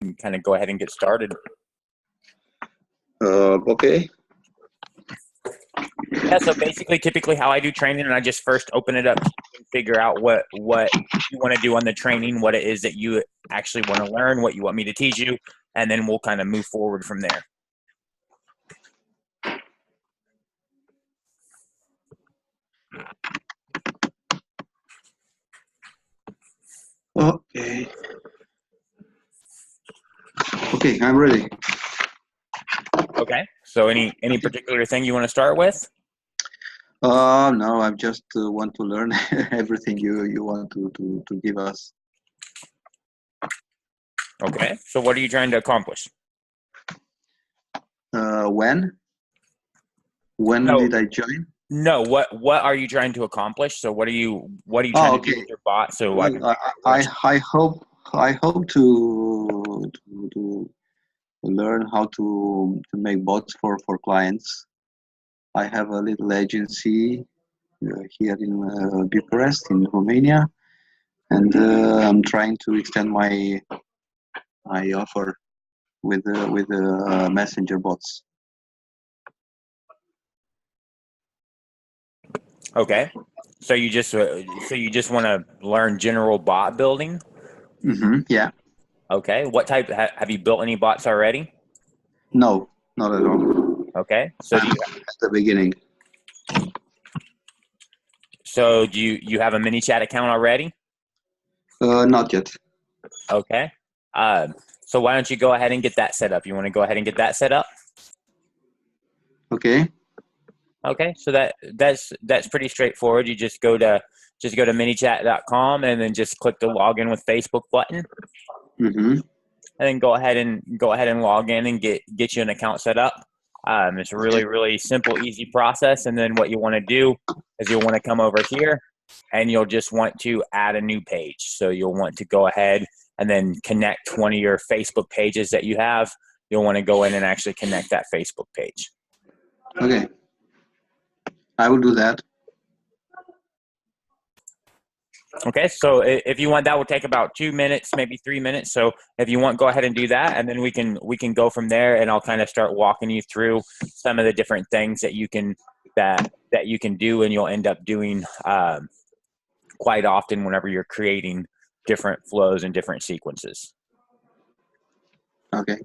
and kind of go ahead and get started. Okay. Yeah, so basically, typically how I do training, and I just first open it up and figure out what you want to do on the training, what it is that you actually want to learn, what you want me to teach you, and then we'll kind of move forward from there. Okay. Okay, I'm ready. Okay. So any particular thing you want to start with? No, I just want to learn everything you want to give us. Okay. So what are you trying to accomplish? When? When No, did I join? no. What are you trying to accomplish? So what are you trying Oh, to do okay. with your bot? So I can Well, figure out what. I hope to learn how to make bots for clients. I have a little agency here in Bucharest, in Romania, and I'm trying to extend my offer with messenger bots. Okay. So you just want to learn general bot building? Yeah. Okay. What type have you built any bots already? No, not at all. Okay. I'm at the beginning. Do you have a mini chat account already? Not yet. Okay. So why don't you go ahead and get that set up? You want to go ahead and get that set up? Okay. Okay. So that's pretty straightforward. You just go to minichat.com and then just click the login with Facebook button. Mm-hmm. And then go ahead and log in and get you an account set up. It's a really simple, easy process. And then what you want to do is you'll want to come over here and you'll just want to add a new page. So you'll want to go ahead and then connect one of your Facebook pages that you have. You'll want to go in and actually connect that Facebook page. Okay. I will do that. Okay, so if you want, that will take about 2 minutes, maybe 3 minutes. So if you want, go ahead and do that, and then we can go from there. And I'll kind of start walking you through some of the different things that you can do, and you'll end up doing quite often whenever you're creating different flows and different sequences. Okay.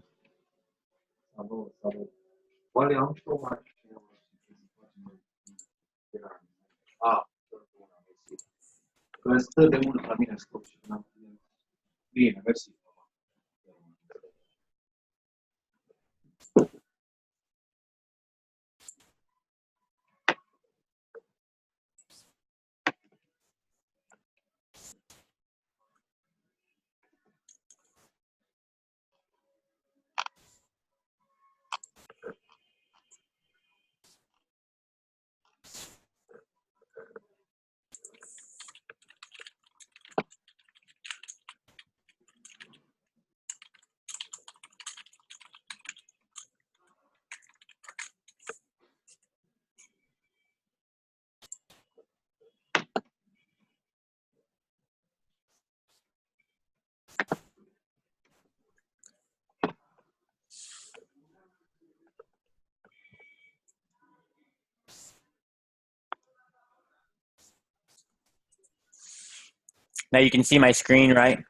Now you can see my screen, right?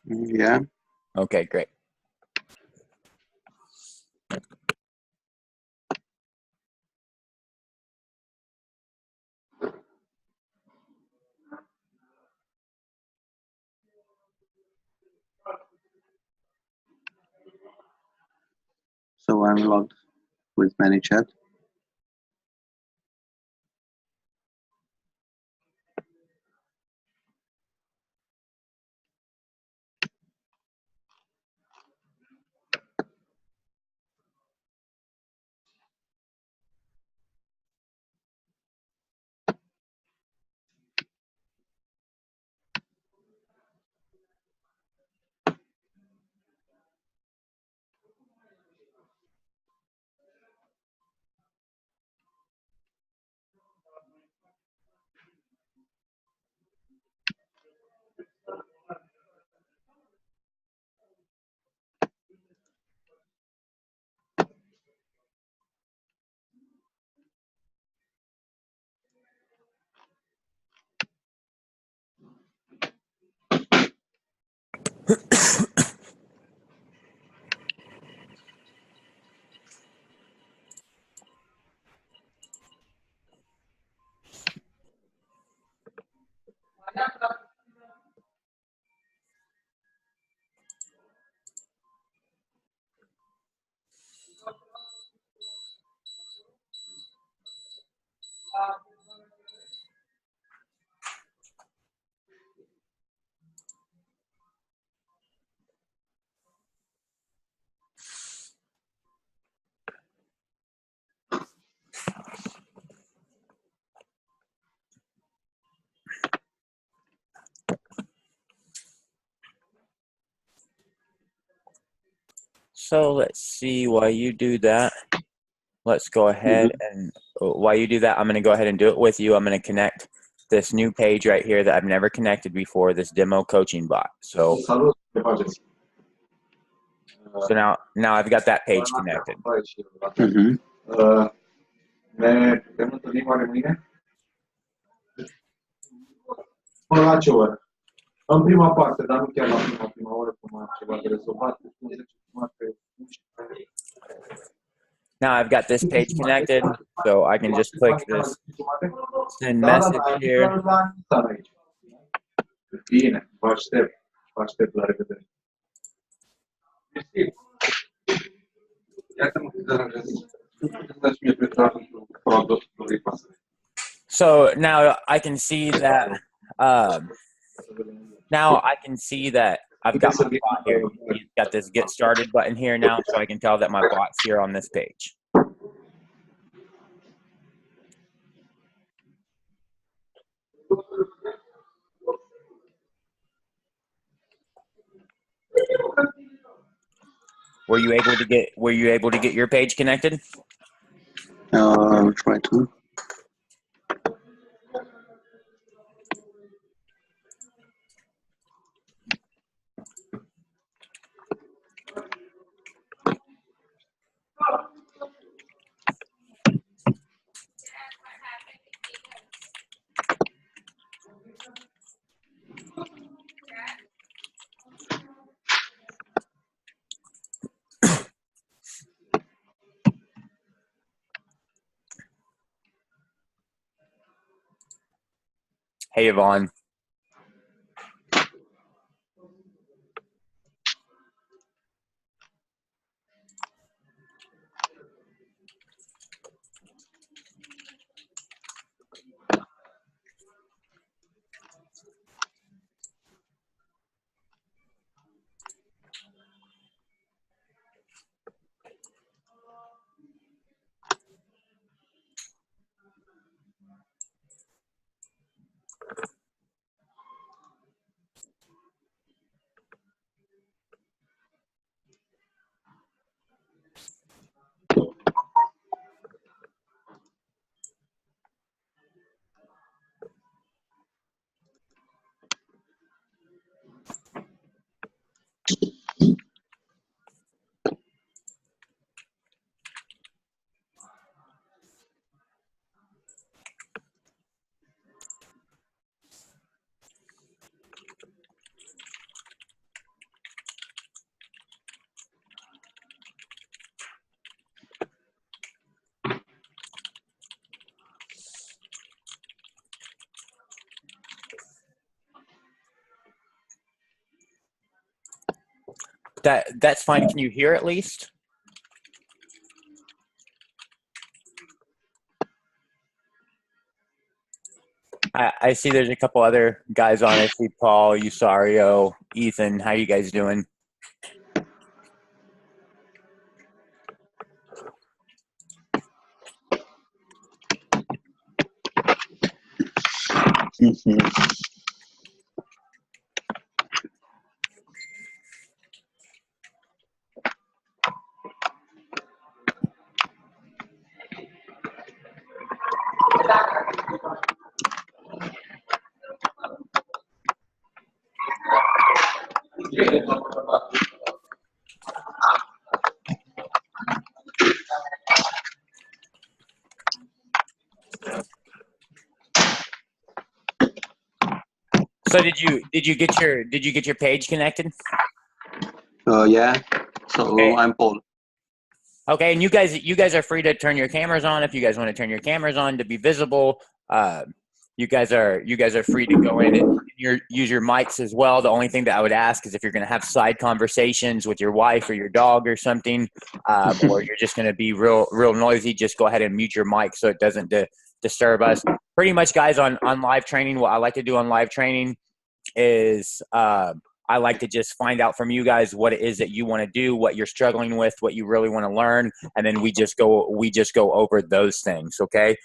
Yeah. Okay, great. So I'm logged with ManyChat. So let's see, while you do that, let's go ahead and while you do that, I'm going to go ahead and do it with you. I'm going to connect this new page right here that I've never connected before, this demo coaching bot. So now I've got that page connected. Ne putem întâlni oare mâine? Până la ce oră? În prima parte, dar nu chiar la prima oră, cum am ceva de rezolvat. Now I've got this page connected, so I can just click this send message here. Bine, vă aștept la revedere. Iată-mă cât de răgăsit. So now I can see that I've got my bot here. You've got this get started button here now, so I can tell that my bot's here on this page. Were you able to get your page connected? Try to. Hey, Vaughn. That's fine. Can you hear at least? I see there's a couple other guys on. I see Paul, Usario, Ethan. How you guys doing? So did you get your page connected? Yeah. So Okay. I'm Paul. Okay, and you guys are free to turn your cameras on if you guys want to turn your cameras on to be visible. You guys are free to go in and use your mics as well. The only thing that I would ask is if you're going to have side conversations with your wife or your dog or something, or you're just going to be real noisy, just go ahead and mute your mic so it doesn't disturb us. Pretty much, guys, on live training, what I like to do on live training is I like to just find out from you guys what it is that you want to do, what you're struggling with, what you really want to learn, and then we just go over those things, okay?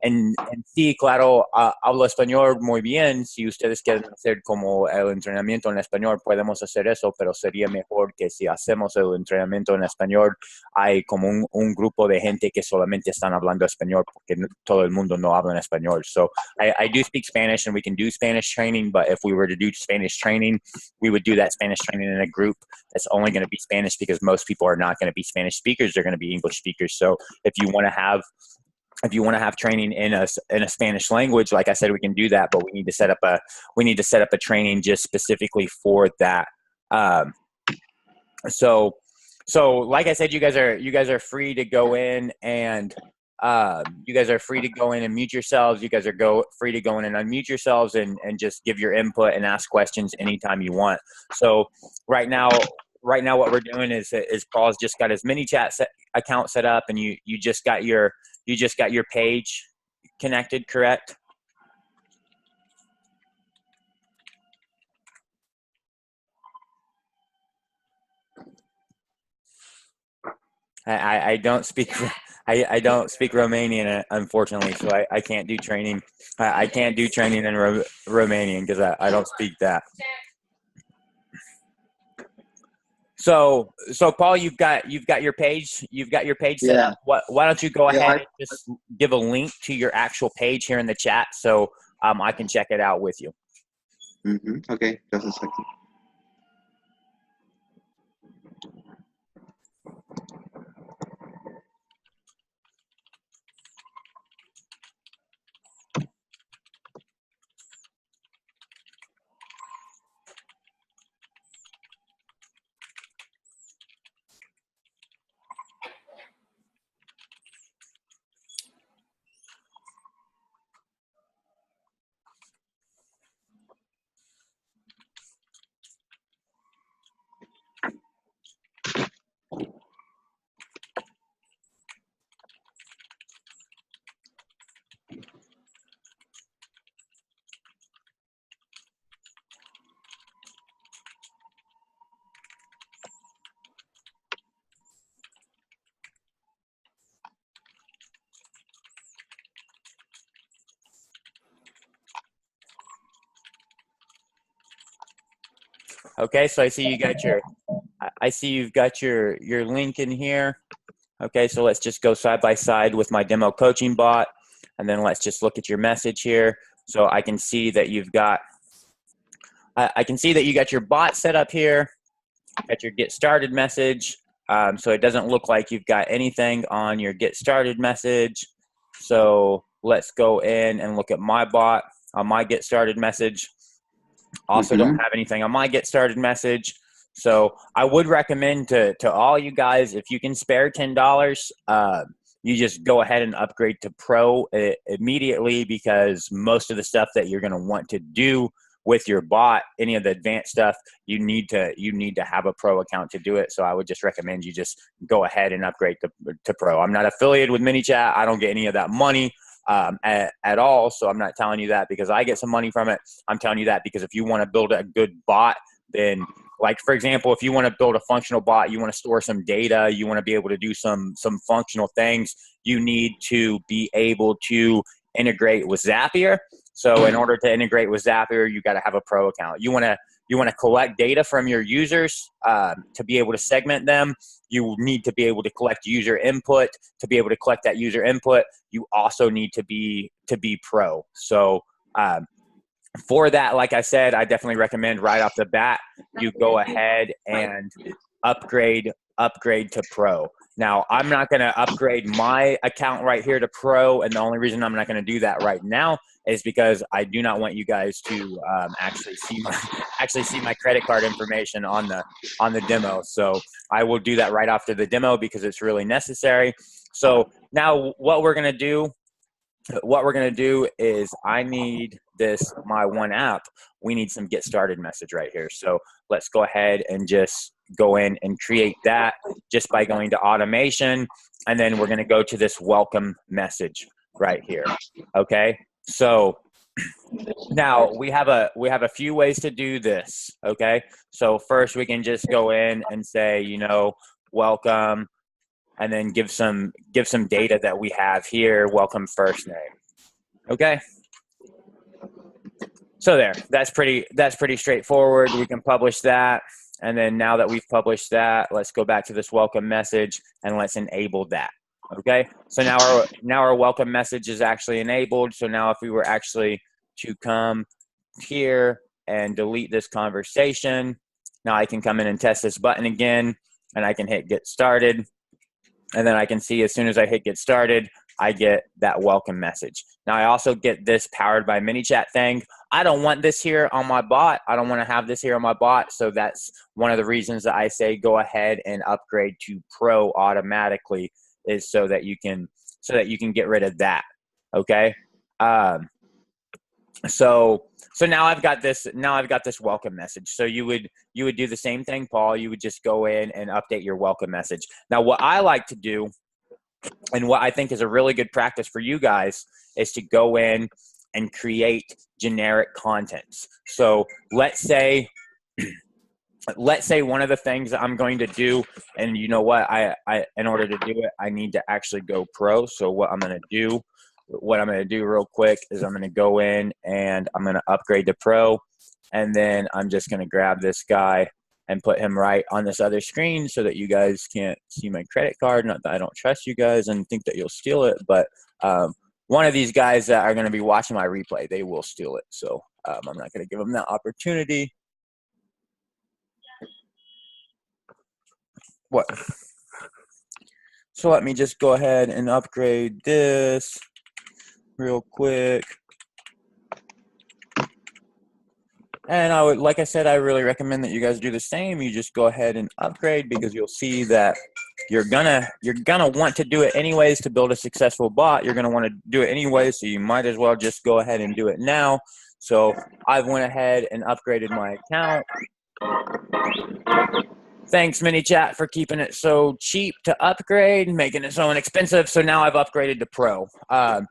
En sí, claro, hablo español muy bien. Si ustedes quieren hacer como el entrenamiento en español, podemos hacer eso, pero sería mejor que si hacemos el entrenamiento en español, hay como un grupo de gente que solamente están hablando español porque todo el mundo no habla en español. So I do speak Spanish and we can do Spanish training, but if we were to do Spanish training, we would do that Spanish training in a group that's only going to be Spanish because most people are not going to be Spanish speakers. They're going to be English speakers. So if you want to have training in a Spanish language, like I said, we can do that, but we need to set up a training just specifically for that. So like I said, you guys are free to go in and mute yourselves. You guys are free to go in and unmute yourselves and just give your input and ask questions anytime you want. So right now what we're doing is Paul's just got his mini chat account set up, and you just got your page connected, correct? I don't speak Romanian, unfortunately, so I can't do training. I can't do training in Romanian because I don't speak that. So Paul, you've got your page set up. Why don't you go ahead and just give a link to your actual page here in the chat so I can check it out with you. Okay, just a second. Okay, so I see you've got your link in here. Okay, so let's just go side by side with my demo coaching bot, and then let's just look at your message here. So I can see that you got your bot set up here, got your get started message. So it doesn't look like you've got anything on your get started message. So let's go in and look at my bot on my get started message. Also don't have anything on my get started message. So I would recommend to all you guys, if you can spare $10, you just go ahead and upgrade to Pro immediately, because most of the stuff that you're going to want to do with your bot, any of the advanced stuff, you need to have a Pro account to do it. So I would just recommend you just go ahead and upgrade to Pro. I'm not affiliated with MiniChat. I don't get any of that money at all. So I'm not telling you that because I get some money from it. I'm telling you that because if you want to build a good bot, then, like, for example, if you want to build a functional bot, you want to store some data, you want to be able to do some functional things, you need to be able to integrate with Zapier. So in order to integrate with Zapier, you got to have a Pro account. You want to collect data from your users to be able to segment them. You need to be able to collect user input. To be able to collect that user input, you also need to be Pro. So for that, like I said, I definitely recommend right off the bat, you go ahead and upgrade to Pro. Now, I'm not going to upgrade my account right here to Pro, and the only reason I'm not going to do that right now is because I do not want you guys to actually see my credit card information on the demo. So I will do that right after the demo because it's really necessary. So now what we're going to do is I need my one app. We need some get started message right here. So let's go ahead and just go in and create that just by going to automation. And then we're going to go to this welcome message right here. Okay. So now we have a few ways to do this. Okay. So first we can just go in and say, you know, welcome, and then give some data that we have here. Welcome first name. Okay. So there, that's pretty straightforward. We can publish that. And then now that we've published that, let's go back to this welcome message and let's enable that. Okay. So now our welcome message is actually enabled. So now if we were actually to come here and delete this conversation, now I can come in and test this button again, and I can hit get started. And then I can see as soon as I hit get started, I get that welcome message. Now I also get this powered by ManyChat thing. I don't want this here on my bot. I don't want to have this here on my bot. So that's one of the reasons that I say go ahead and upgrade to Pro automatically, is so that you can get rid of that. Okay. So now I've got this welcome message. So you would do the same thing, Paul. You would just go in and update your welcome message. Now what I like to do, and what I think is a really good practice for you guys, is to go in and create generic contents. So let's say one of the things that I'm going to do, and you know what, I in order to do it, I need to actually go Pro. So what I'm going to do real quick is I'm going to go in and I'm going to upgrade to Pro, and then I'm just going to grab this guy and put him right on this other screen so that you guys can't see my credit card. Not that I don't trust you guys and think that you'll steal it, but one of these guys that are going to be watching my replay, they will steal it. So I'm not going to give them that opportunity. What? So let me just go ahead and upgrade this real quick. And like I said, I really recommend that you guys do the same. You just go ahead and upgrade, because you'll see that you're gonna want to do it anyways to build a successful bot. You're gonna want to do it anyways, so you might as well just go ahead and do it now. So I went ahead and upgraded my account. Thanks, ManyChat, for keeping it so cheap to upgrade, making it so inexpensive. So now I've upgraded to Pro. And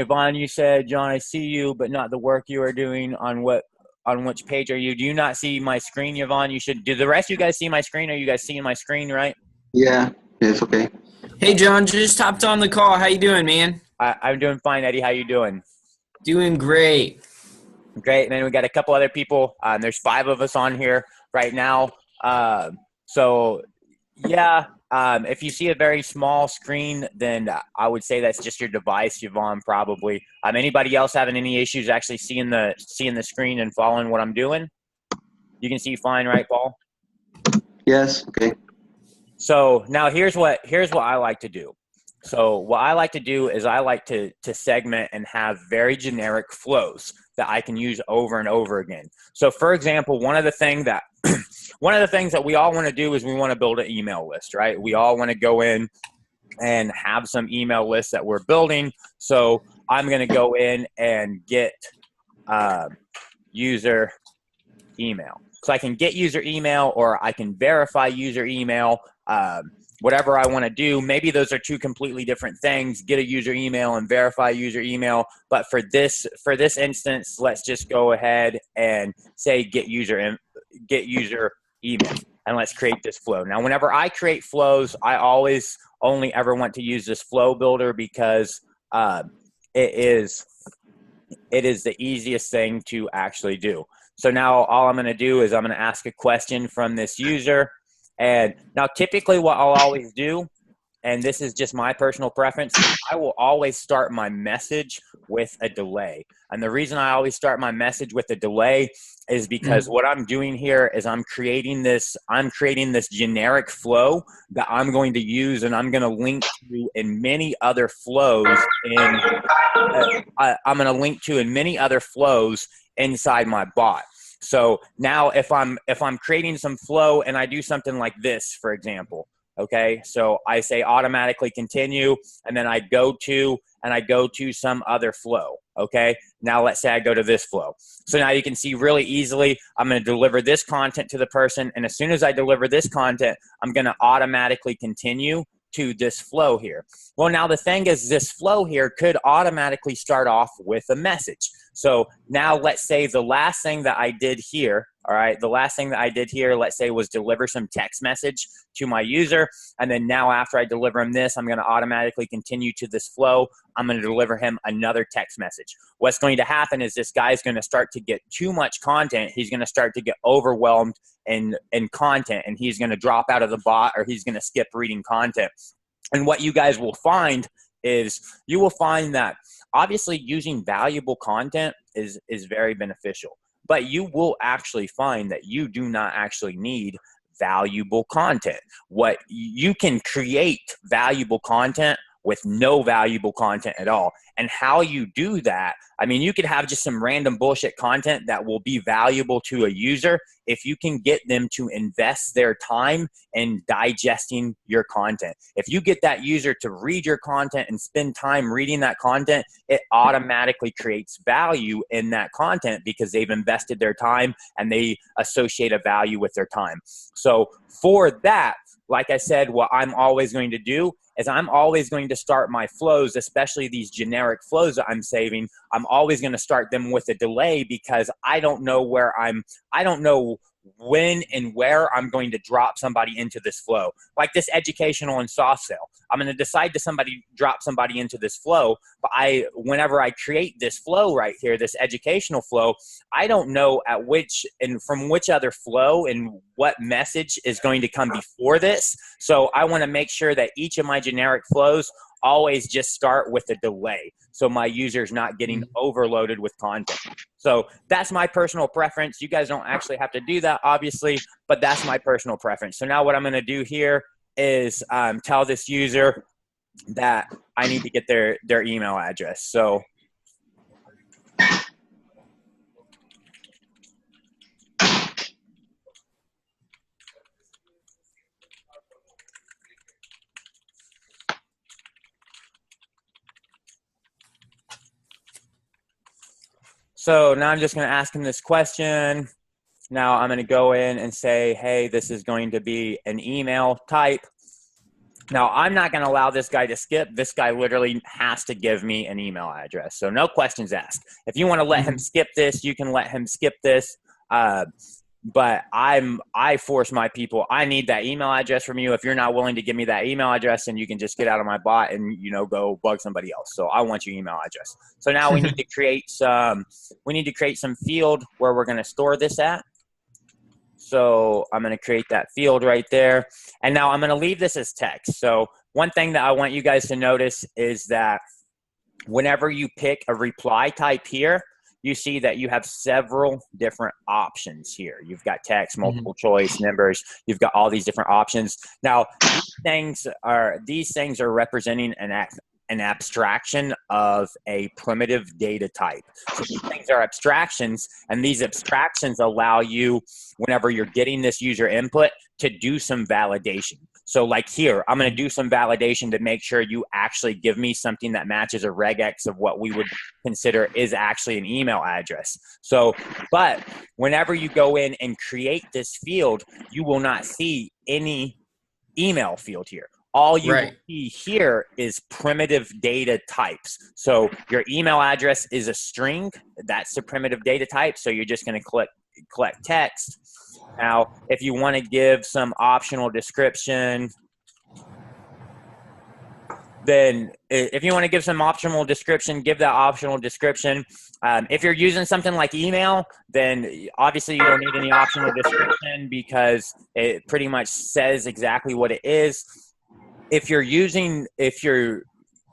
Vaughn, you said, John, I see you, but not the work you are doing. On which page are you? Do you not see my screen, Vaughn? You should. Do the rest of you guys see my screen? Are you guys seeing my screen, right? Yeah, it's okay. Hey, John, just hopped on the call. How you doing, man? I'm doing fine, Eddie. How you doing? Doing great. Great. And then we got a couple other people. There's 5 of us on here right now. So, yeah. If you see a very small screen, then I would say that's just your device, Vaughn, probably. Anybody else having any issues actually seeing the screen and following what I'm doing? You can see fine, right, Paul? Yes. Okay. So now here's what I like to do. So what I like to do is I like to segment and have very generic flows that I can use over and over again. So for example, one of the things that we all want to do is we want to build an email list, right? We all want to go in and have some email lists that we're building. So I'm going to go in and get user email. So I can get user email, or I can verify user email, whatever I want to do. Maybe those are 2 completely different things, get a user email and verify user email. But for this instance, let's just go ahead and say get user email, and let's create this flow. Now, whenever I create flows, I always only ever want to use this flow builder, because it is the easiest thing to actually do. So now all I'm going to do is I'm going to ask a question from this user. And now typically what I'll always do and this is just my personal preference, I will always start my message with a delay. And the reason I always start my message with a delay is because what I'm doing here is I'm creating this generic flow that I'm going to use and I'm going to link to in many other flows I'm going to link to in many other flows inside my bot. So now if I'm creating some flow and I do something like this, for example, okay, so I say automatically continue, and then I go to some other flow. Okay, now let's say I go to this flow. So now you can see really easily, I'm going to deliver this content to the person, and as soon as I deliver this content, I'm going to automatically continue to this flow here. Well, now the thing is, this flow here could automatically start off with a message. So now let's say the last thing that I did here, all right, the last thing that I did here, let's say, was deliver some text message to my user. And then now after I deliver him this, I'm going to automatically continue to this flow. I'm going to deliver him another text message. What's going to happen is this guy is going to start to get too much content. He's going to start to get overwhelmed in content, and he's going to drop out of the bot, or he's going to skip reading content. And what you guys will find is you will find that obviously using valuable content is very beneficial, but you will actually find that you do not actually need valuable content. What you can create valuable content with no valuable content at all. And how you do that, I mean, you could have just some random bullshit content that will be valuable to a user if you can get them to invest their time in digesting your content. If you get that user to read your content and spend time reading that content, it automatically creates value in that content because they've invested their time and they associate a value with their time. So for that, like I said, what I'm always going to do is I'm always going to start my flows, especially these generic flows that I'm saving. I'm always going to start them with a delay because I don't know when and where I'm going to drop somebody into this flow. Like this educational and soft sell, I'm going to decide to drop somebody into this flow, but whenever I create this flow right here, this educational flow, I don't know at which and from which other flow and what message is going to come before this. So I want to make sure that each of my generic flows always just start with a delay, so my user's not getting overloaded with content. So that's my personal preference. You guys don't actually have to do that, obviously, but that's my personal preference. So now what I'm going to do here is tell this user that I need to get their email address. So now I'm just going to ask him this question. Now I'm going to go in and say, hey, this is going to be an email type. Now I'm not going to allow this guy to skip. This guy literally has to give me an email address. So no questions asked. If you want to let him skip this, you can let him skip this. But I force my people, I need that email address from you. If you're not willing to give me that email address, then you can just get out of my bot and, go bug somebody else. So I want your email address. So now we need to create some field where we're going to store this at. So I'm going to create that field right there. And now I'm going to leave this as text. So one thing that I want you guys to notice is that whenever you pick a reply type here, you see that you have several different options here. You've got text, multiple choice, numbers. You've got all these different options. Now, these things are representing an abstraction of a primitive data type. So these things are abstractions, and these abstractions allow you, whenever you're getting this user input, to do some validation. So like here, I'm going to do some validation to make sure you actually give me something that matches a regex of what we would consider is actually an email address. So, but whenever you go in and create this field, you will not see any email field here. All you will see here is primitive data types. So your email address is a string. That's the primitive data type. So you're just going to collect text. Now, if you want to give some optional description, then if you want to give some optional description, give that optional description. If you're using something like email, then obviously you don't need any optional description because it pretty much says exactly what it is. if you're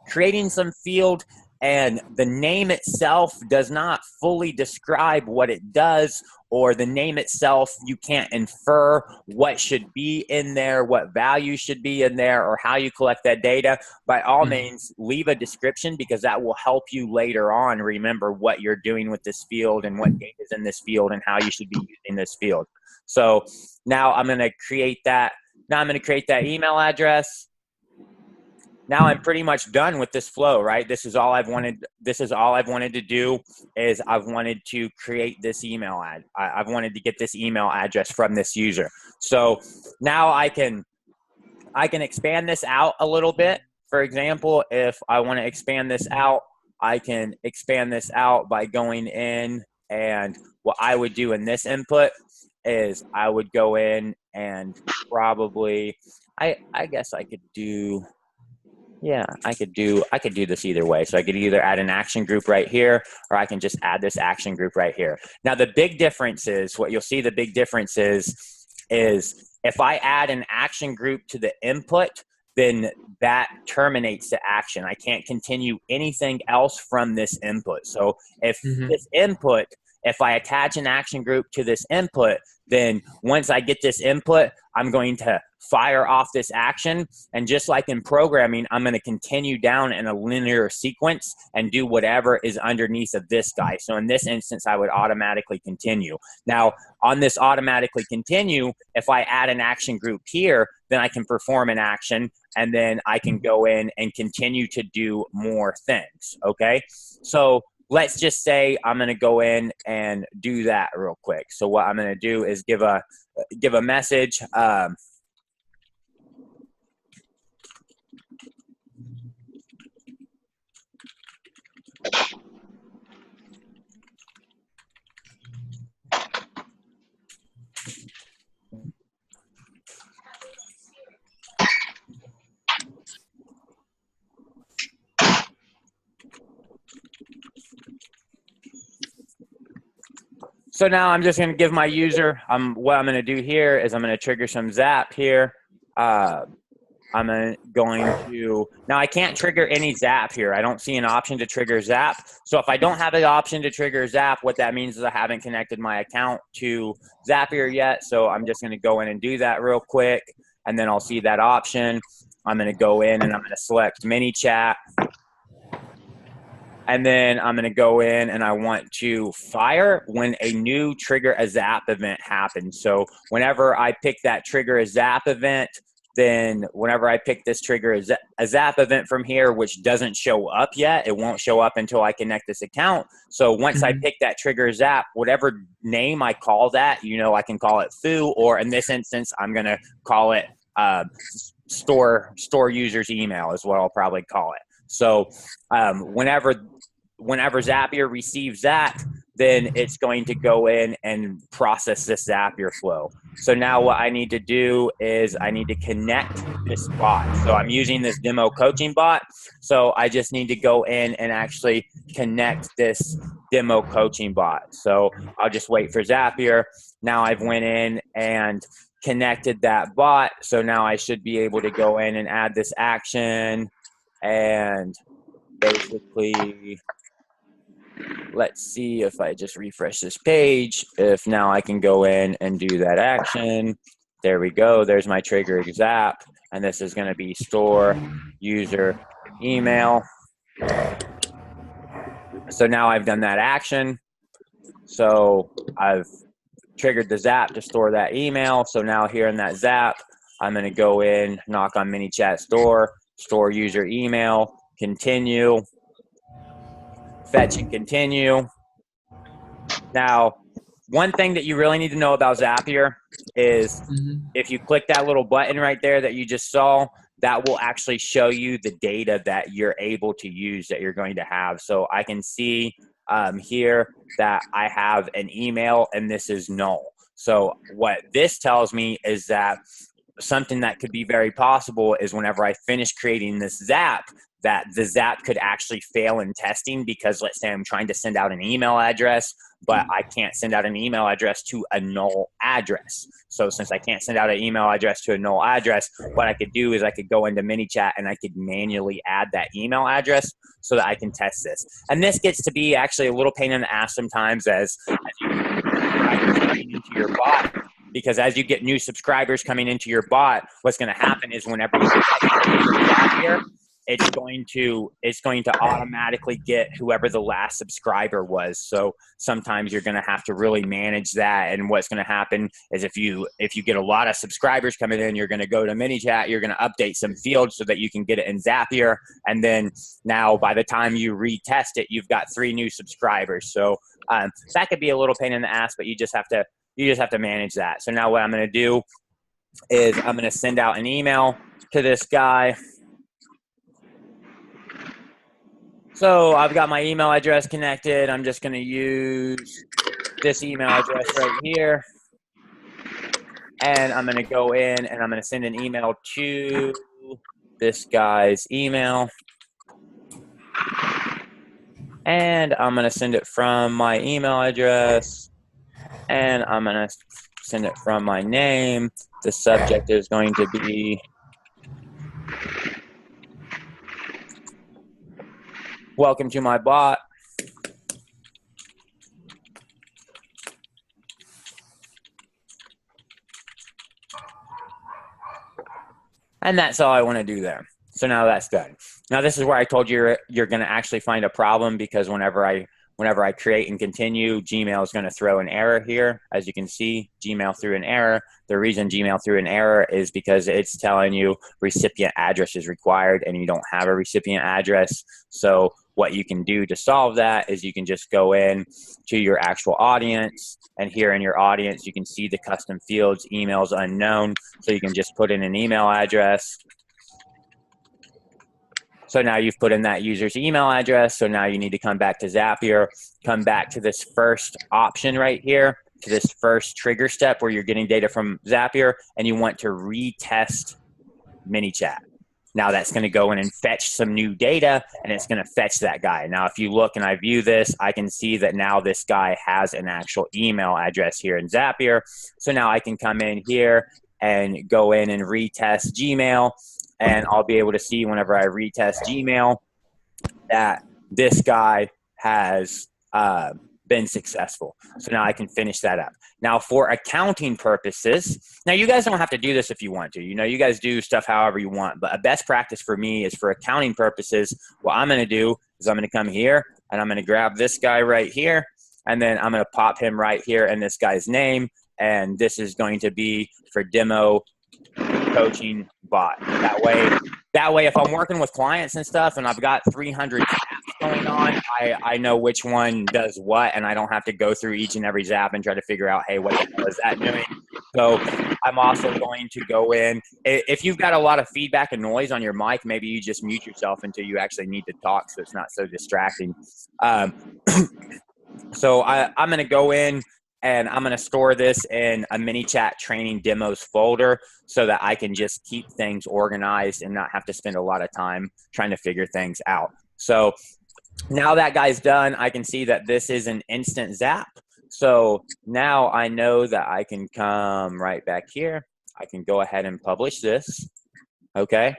creating some field and the name itself does not fully describe what it does, or the name itself, you can't infer what should be in there, what value should be in there, or how you collect that data, by all means, leave a description, because that will help you later on remember what you're doing with this field and what data is in this field and how you should be using this field. So now I'm going to create that. Now I'm going to create that email address. Now I'm pretty much done with this flow, right? This is all I've wanted. This is all I've wanted to do, is I've wanted to create this email ad. I've wanted to get this email address from this user. So now I can expand this out a little bit. For example, if I want to expand this out, I can expand this out by going in, and what I would do in this input is I would go in and probably, I guess I could do, yeah, I could do this either way. So I could either add an action group right here, or I can just add this action group right here. Now the big difference is, what you'll see the big difference is if I add an action group to the input, then that terminates the action. I can't continue anything else from this input. So if this input, if I attach an action group to this input, then once I get this input, I'm going to fire off this action. And just like in programming, I'm going to continue down in a linear sequence and do whatever is underneath of this guy. So in this instance, I would automatically continue. Now, on this automatically continue, if I add an action group here, then I can perform an action, and then I can go in and continue to do more things, okay? So let's just say I'm going to go in and do that real quick. So what I'm going to do is give a message. So now I'm just going to give my user, what I'm going to do here is I'm going to trigger some zap here. I'm going to, now I can't trigger any zap here. I don't see an option to trigger zap. So if I don't have an option to trigger zap, what that means is I haven't connected my account to Zapier yet. So I'm just going to go in and do that real quick, and then I'll see that option. I'm going to go in and I'm going to select mini chat. And then I'm going to go in and I want to fire when a new trigger a zap event happens. So whenever I pick that trigger a zap event, then whenever I pick this trigger a zap event from here, which doesn't show up yet, it won't show up until I connect this account. So once I pick that trigger zap, whatever name I call that, you know, I can call it foo, or in this instance, I'm going to call it store user's email is what I'll probably call it. So whenever Zapier receives that, then it's going to go in and process this Zapier flow. So now what I need to do is I need to connect this bot. So I'm using this demo coaching bot. So I just need to go in and actually connect this demo coaching bot. So I'll just wait for Zapier. Now I've went in and connected that bot. So now I should be able to go in and add this action, and basically, let's see if I just refresh this page, if now I can go in and do that action. There we go. There's my trigger zap. And this is going to be store user email. So now I've done that action. So I've triggered the zap to store that email. So now here in that zap, I'm going to go in, knock on MiniChat store user email, continue, fetch and continue. Now, one thing that you really need to know about Zapier is if you click that little button right there that you just saw, that will actually show you the data that you're able to use, that you're going to have. So I can see here that I have an email and this is null. So what this tells me is that something that could be very possible is whenever I finish creating this zap, that the zap could actually fail in testing, because let's say I'm trying to send out an email address, but I can't send out an email address to a null address. So since I can't send out an email address to a null address, what I could do is I could go into ManyChat and I could manually add that email address so that I can test this. And this gets to be actually a little pain in the ass sometimes as you coming into your bot, because as you get new subscribers coming into your bot, what's going to happen is whenever you get that here, it's going to automatically get whoever the last subscriber was. So sometimes you're going to have to really manage that. And what's going to happen is if you get a lot of subscribers coming in, you're going to go to ManyChat, you're going to update some fields so that you can get it in Zapier. And then now by the time you retest it, you've got 3 new subscribers. So that could be a little pain in the ass, but you just have to manage that. So now what I'm going to do is I'm going to send out an email to this guy. So I've got my email address connected. I'm just going to use this email address right here. And I'm going to go in and I'm going to send an email to this guy's email. And I'm going to send it from my email address. And I'm going to send it from my name. The subject is going to be welcome to my bot. And that's all I want to do there. So now that's done. Now this is where I told you you're going to actually find a problem, because whenever I create and continue, Gmail is going to throw an error here. As you can see, Gmail threw an error. The reason Gmail threw an error is because it's telling you recipient address is required and you don't have a recipient address. So what you can do to solve that is you can just go in to your actual audience, and here in your audience, you can see the custom fields, emails unknown. So you can just put in an email address. So now you've put in that user's email address. So now you need to come back to Zapier, come back to this first option right here, to this first trigger step where you're getting data from Zapier, and you want to retest ManyChat. Now that's going to go in and fetch some new data, and it's going to fetch that guy. Now, if you look and I view this, I can see that now this guy has an actual email address here in Zapier. So now I can come in here and go in and retest Gmail, and I'll be able to see whenever I retest Gmail that this guy has been successful. So now I can finish that up. Now for accounting purposes, now you guys don't have to do this if you want to. You know, you guys do stuff however you want, but a best practice for me is for accounting purposes, what I'm going to do is I'm going to come here and I'm going to grab this guy right here, and then I'm going to pop him right here in this guy's name, and this is going to be for demo coaching bot. That way if I'm working with clients and stuff and I've got 300 apps going on, I know which one does what, and I don't have to go through each and every zap and try to figure out, hey, what the hell is that doing? So I'm also going to go in. If you've got a lot of feedback and noise on your mic, maybe you just mute yourself until you actually need to talk so it's not so distracting. So I'm going to go in and I'm going to store this in a ManyChat training demos folder so that I can just keep things organized and not have to spend a lot of time trying to figure things out. So now that guy's done, I can see that this is an instant zap. So now I know that I can come right back here. I can go ahead and publish this. Okay.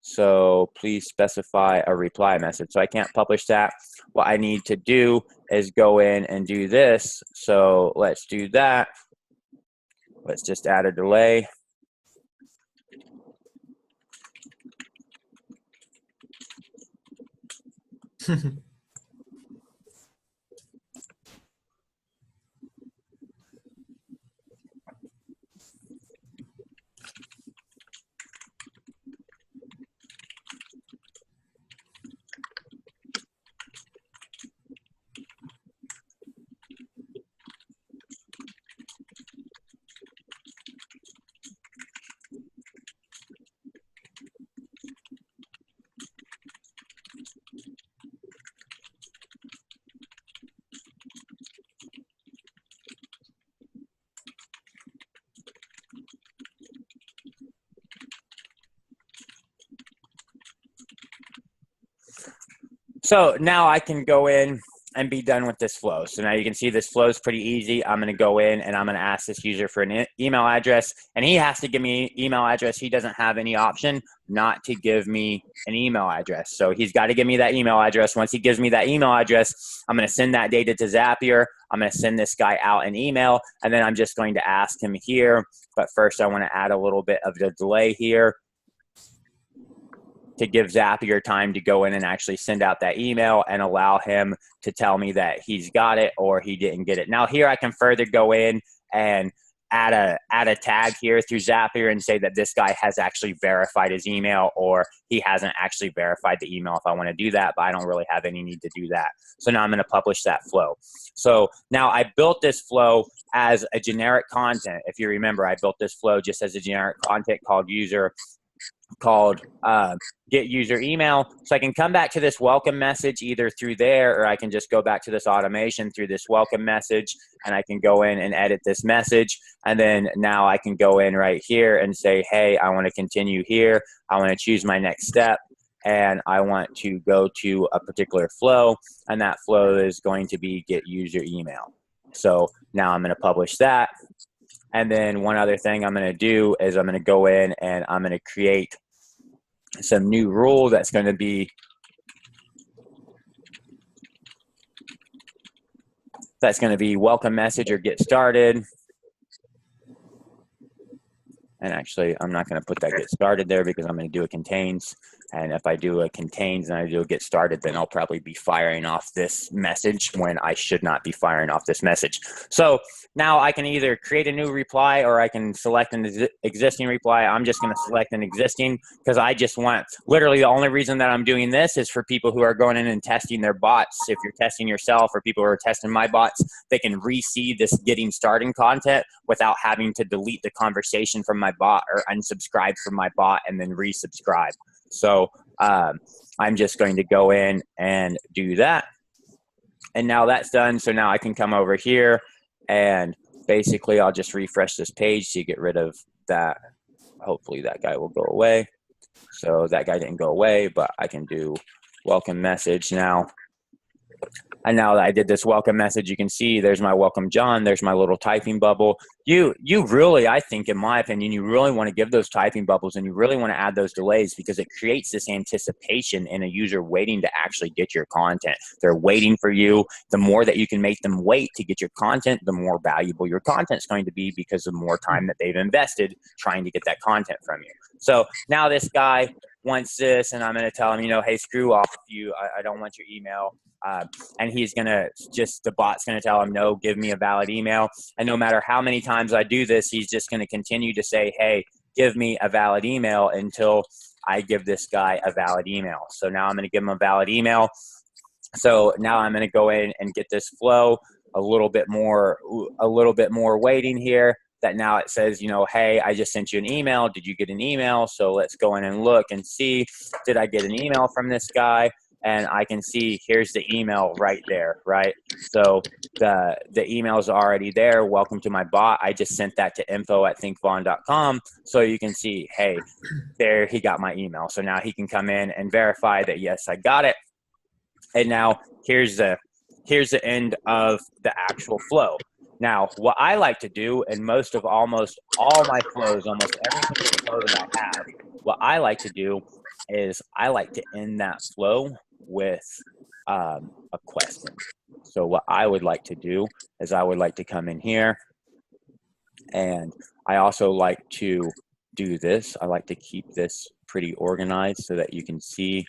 So please specify a reply message. So I can't publish that. What I need to do is go in and do this. So let's do that. Let's just add a delay. So now I can go in and be done with this flow. So now you can see this flow is pretty easy. I'm going to go in and I'm going to ask this user for an email address, and he has to give me an email address. He doesn't have any option not to give me an email address. So he's got to give me that email address. Once he gives me that email address, I'm going to send that data to Zapier. I'm going to send this guy out an email, and then I'm just going to ask him here. But first I want to add a little bit of the delay here to give Zapier time to go in and actually send out that email and allow him to tell me that he's got it or he didn't get it. Now here I can further go in and add a tag here through Zapier and say that this guy has actually verified his email, or he hasn't actually verified the email if I want to do that, but I don't really have any need to do that. So now I'm going to publish that flow. So now I built this flow as a generic content. If you remember, I built this flow just as a generic content called get user email. So I can come back to this welcome message either through there, or I can just go back to this automation through this welcome message, and I can go in and edit this message. And then now I can go in right here and say, hey, I want to continue here. I want to choose my next step, and I want to go to a particular flow, and that flow is going to be get user email. So now I'm going to publish that. And then one other thing I'm going to do is I'm going to go in and I'm going to create some new rule that's going to be welcome message or get started. And actually, I'm not going to put that get started there because I'm going to do a contains. And if I do a contains and I do a get started, then I'll probably be firing off this message when I should not be firing off this message. So now I can either create a new reply or I can select an existing reply. I'm just going to select an existing because I just want, literally the only reason that I'm doing this is for people who are going in and testing their bots. If you're testing yourself or people who are testing my bots, they can re-see this getting started content without having to delete the conversation from my bot or unsubscribe from my bot and then resubscribe. So I'm just going to go in and do that. And now that's done. So now I can come over here and basically I'll just refresh this page to get rid of that. Hopefully that guy will go away. So that guy didn't go away, but I can do welcome message now. And now that I did this welcome message, you can see there's my welcome John. There's my little typing bubble. You really, I think, in my opinion, you really want to give those typing bubbles and you really want to add those delays because it creates this anticipation in a user waiting to actually get your content. They're waiting for you. The more that you can make them wait to get your content, the more valuable your content's going to be because the more time that they've invested trying to get that content from you. So now this guy wants this, and I'm going to tell him, you know, hey, screw off with you. I don't want your email. And he's going to the bot's going to tell him, no, give me a valid email. And no matter how many times I do this, he's just going to continue to say, hey, give me a valid email until I give this guy a valid email. So now I'm going to give him a valid email. So now I'm going to go in and get this flow a little bit more waiting here. That now it says, you know, hey, I just sent you an email. Did you get an email? So let's go in and look and see, did I get an email from this guy? And I can see here's the email right there, right? So the email is already there. Welcome to my bot. I just sent that to info@thinkvaughn.com. So you can see, hey, there he got my email. So now he can come in and verify that, yes, I got it. And now here's the end of the actual flow. Now, what I like to do in almost all my flows, almost every single flow that I have, what I like to do is I like to end that flow with a question. So what I would like to do is I would like to come in here, and I also like to do this. I like to keep this pretty organized so that you can see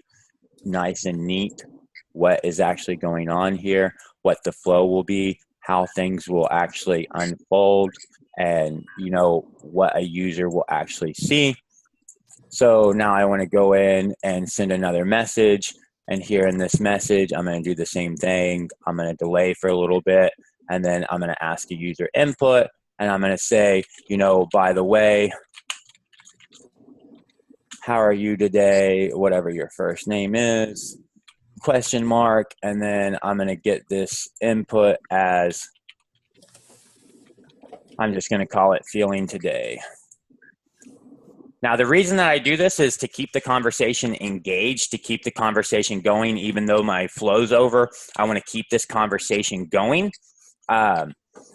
nice and neat what is actually going on here, what the flow will be, how things will actually unfold, and you know what a user will actually see. So now I want to go in and send another message, and here in this message I'm going to do the same thing. I'm going to delay for a little bit, and then I'm going to ask a user input, and I'm going to say, you know, by the way, how are you today, whatever your first name is, question mark, and then I'm going to get this input as, I'm just going to call it feeling today. Now, the reason that I do this is to keep the conversation engaged, to keep the conversation going. Even though my flow's over, I want to keep this conversation going.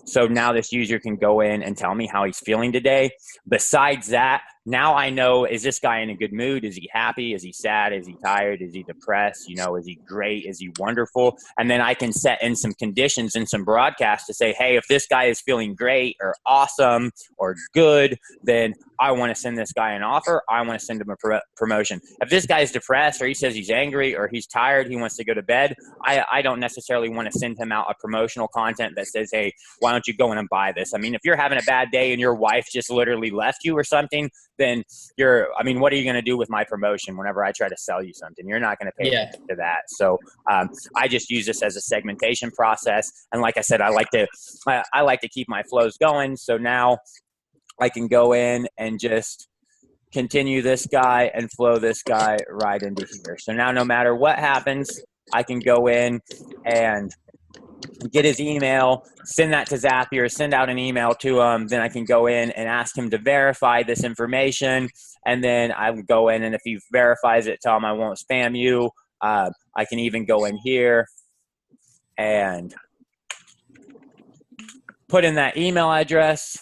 So now this user can go in and tell me how he's feeling today. Besides that, now I know, is this guy in a good mood? Is he happy? Is he sad? Is he tired? Is he depressed? You know, is he great? Is he wonderful? And then I can set in some conditions in some broadcasts to say, hey, if this guy is feeling great or awesome or good, then I want to send this guy an offer. I want to send him a promotion. If this guy is depressed or he says he's angry or he's tired, he wants to go to bed, I don't necessarily want to send him out a promotional content that says, hey, why don't you go in and buy this? I mean, if you're having a bad day and your wife just literally left you or something, then what are you going to do with my promotion whenever I try to sell you something? You're not going to pay attention to that. So I just use this as a segmentation process. And like I said, I like to keep my flows going. So now I can go in and just continue this guy and flow this guy right into here. So now no matter what happens, I can go in and get his email, send that to Zapier, send out an email to him. Then I can go in and ask him to verify this information. And then I would go in, and if he verifies it, tell him I won't spam you. I can even go in here and put in that email address.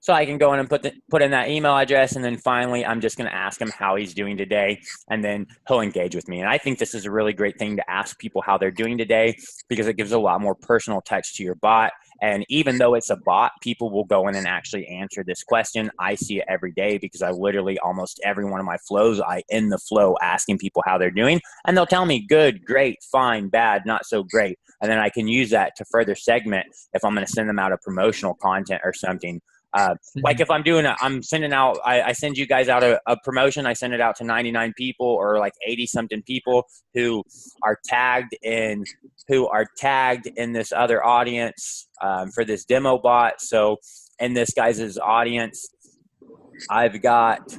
So I can go in and put in that email address, and then finally I'm just going to ask him how he's doing today, and then he'll engage with me. And I think this is a really great thing to ask people how they're doing today, because it gives a lot more personal touch to your bot. And even though it's a bot, people will go in and actually answer this question. I see it every day because I literally almost every one of my flows, I end the flow asking people how they're doing, and they'll tell me good, great, fine, bad, not so great. And then I can use that to further segment if I'm going to send them out a promotional content or something. Like if I'm sending out, I send you guys out a promotion. I send it out to 99 people or like 80 something people who are tagged in this other audience for this demo bot. So in this guy's audience, I've got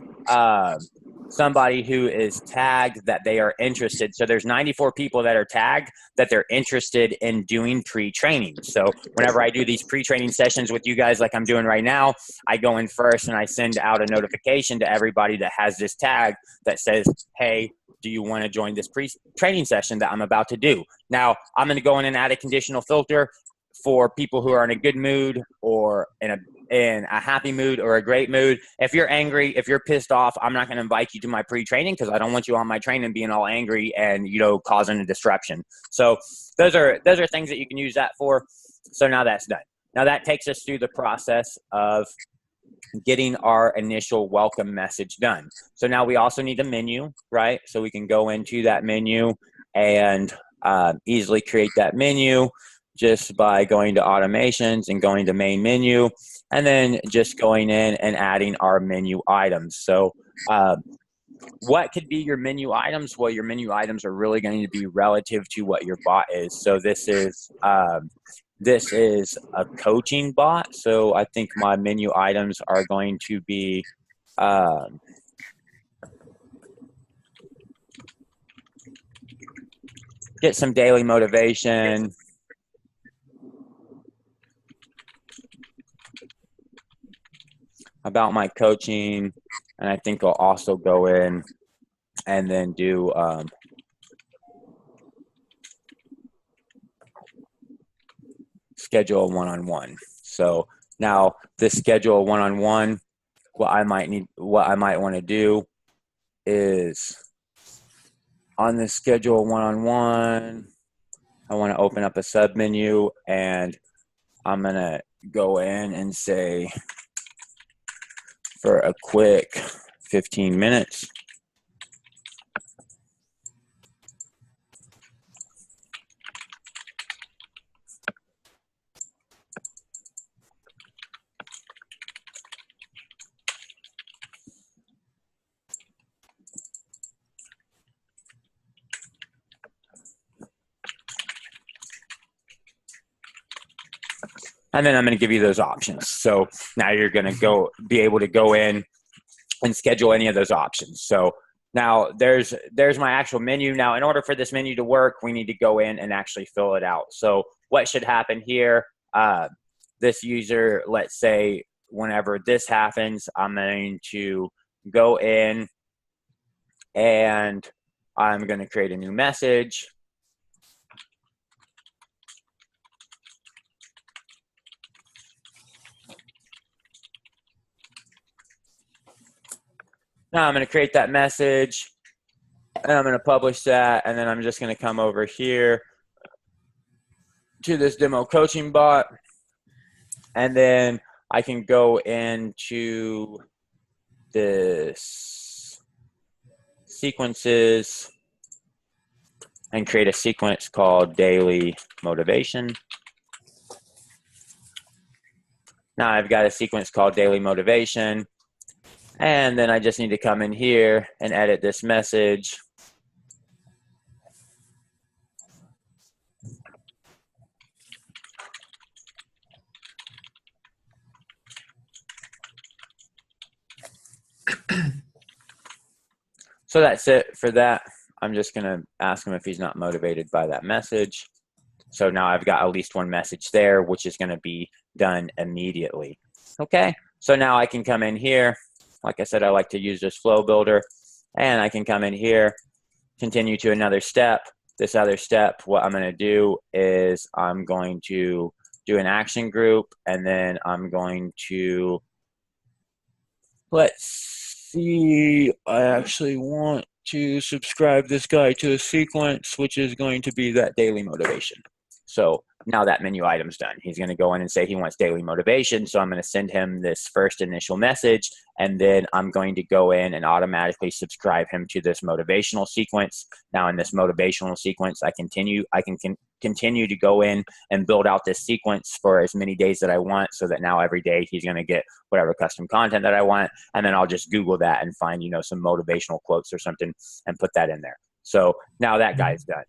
somebody who is tagged that they are interested. So there's 94 people that are tagged that they're interested in doing pre-training. So whenever I do these pre-training sessions with you guys like I'm doing right now, I go in first and I send out a notification to everybody that has this tag that says, hey, do you want to join this pre-training session that I'm about to do? Now, I'm going to go in and add a conditional filter for people who are in a good mood or in a happy mood or a great mood. If you're angry, if you're pissed off, I'm not going to invite you to my pre-training because I don't want you on my training being all angry and, causing a disruption. So those are things that you can use that for. So now that's done. Now that takes us through the process of getting our initial welcome message done. So now we also need a menu, right? So we can go into that menu and easily create that menu just by going to automations and going to main menu, and then just going in and adding our menu items. So what could be your menu items? Well, your menu items are really going to be relative to what your bot is. So this is a coaching bot. So I think my menu items are going to be get some daily motivation, about my coaching, and I think I'll also go in and then do schedule a one-on-one. So now this schedule a one-on-one, what I might want to do is on this schedule one-on-one, I want to open up a sub menu, and I'm going to go in and say, for a quick 15 minutes. And then I'm going to give you those options. So now you're going to be able to go in and schedule any of those options. So now there's my actual menu. Now, in order for this menu to work, we need to go in and actually fill it out. So what should happen here? This user, let's say, whenever this happens, I'm going to go in and I'm going to create a new message. Now I'm going to create that message and I'm going to publish that. And then I'm just going to come over here to this demo coaching bot. And then I can go into this sequences and create a sequence called daily motivation. Now I've got a sequence called daily motivation. And then I just need to come in here and edit this message. So that's it for that. I'm just going to ask him if he's not motivated by that message. So now I've got at least one message there, which is going to be done immediately. Okay, so now I can come in here. Like I said, I like to use this flow builder. And I can come in here, continue to another step. This other step, what I'm going to do is I'm going to do an action group. And then I'm going to, let's see, I actually want to subscribe this guy to a sequence, which is going to be that daily motivation. So now that menu item's done. He's going to go in and say he wants daily motivation. So I'm going to send him this first initial message, and then I'm going to go in and automatically subscribe him to this motivational sequence. Now in this motivational sequence, I can continue to go in and build out this sequence for as many days that I want, so that now every day he's going to get whatever custom content that I want. And then I'll just Google that and find, you know, some motivational quotes or something and put that in there. So now that guy's done.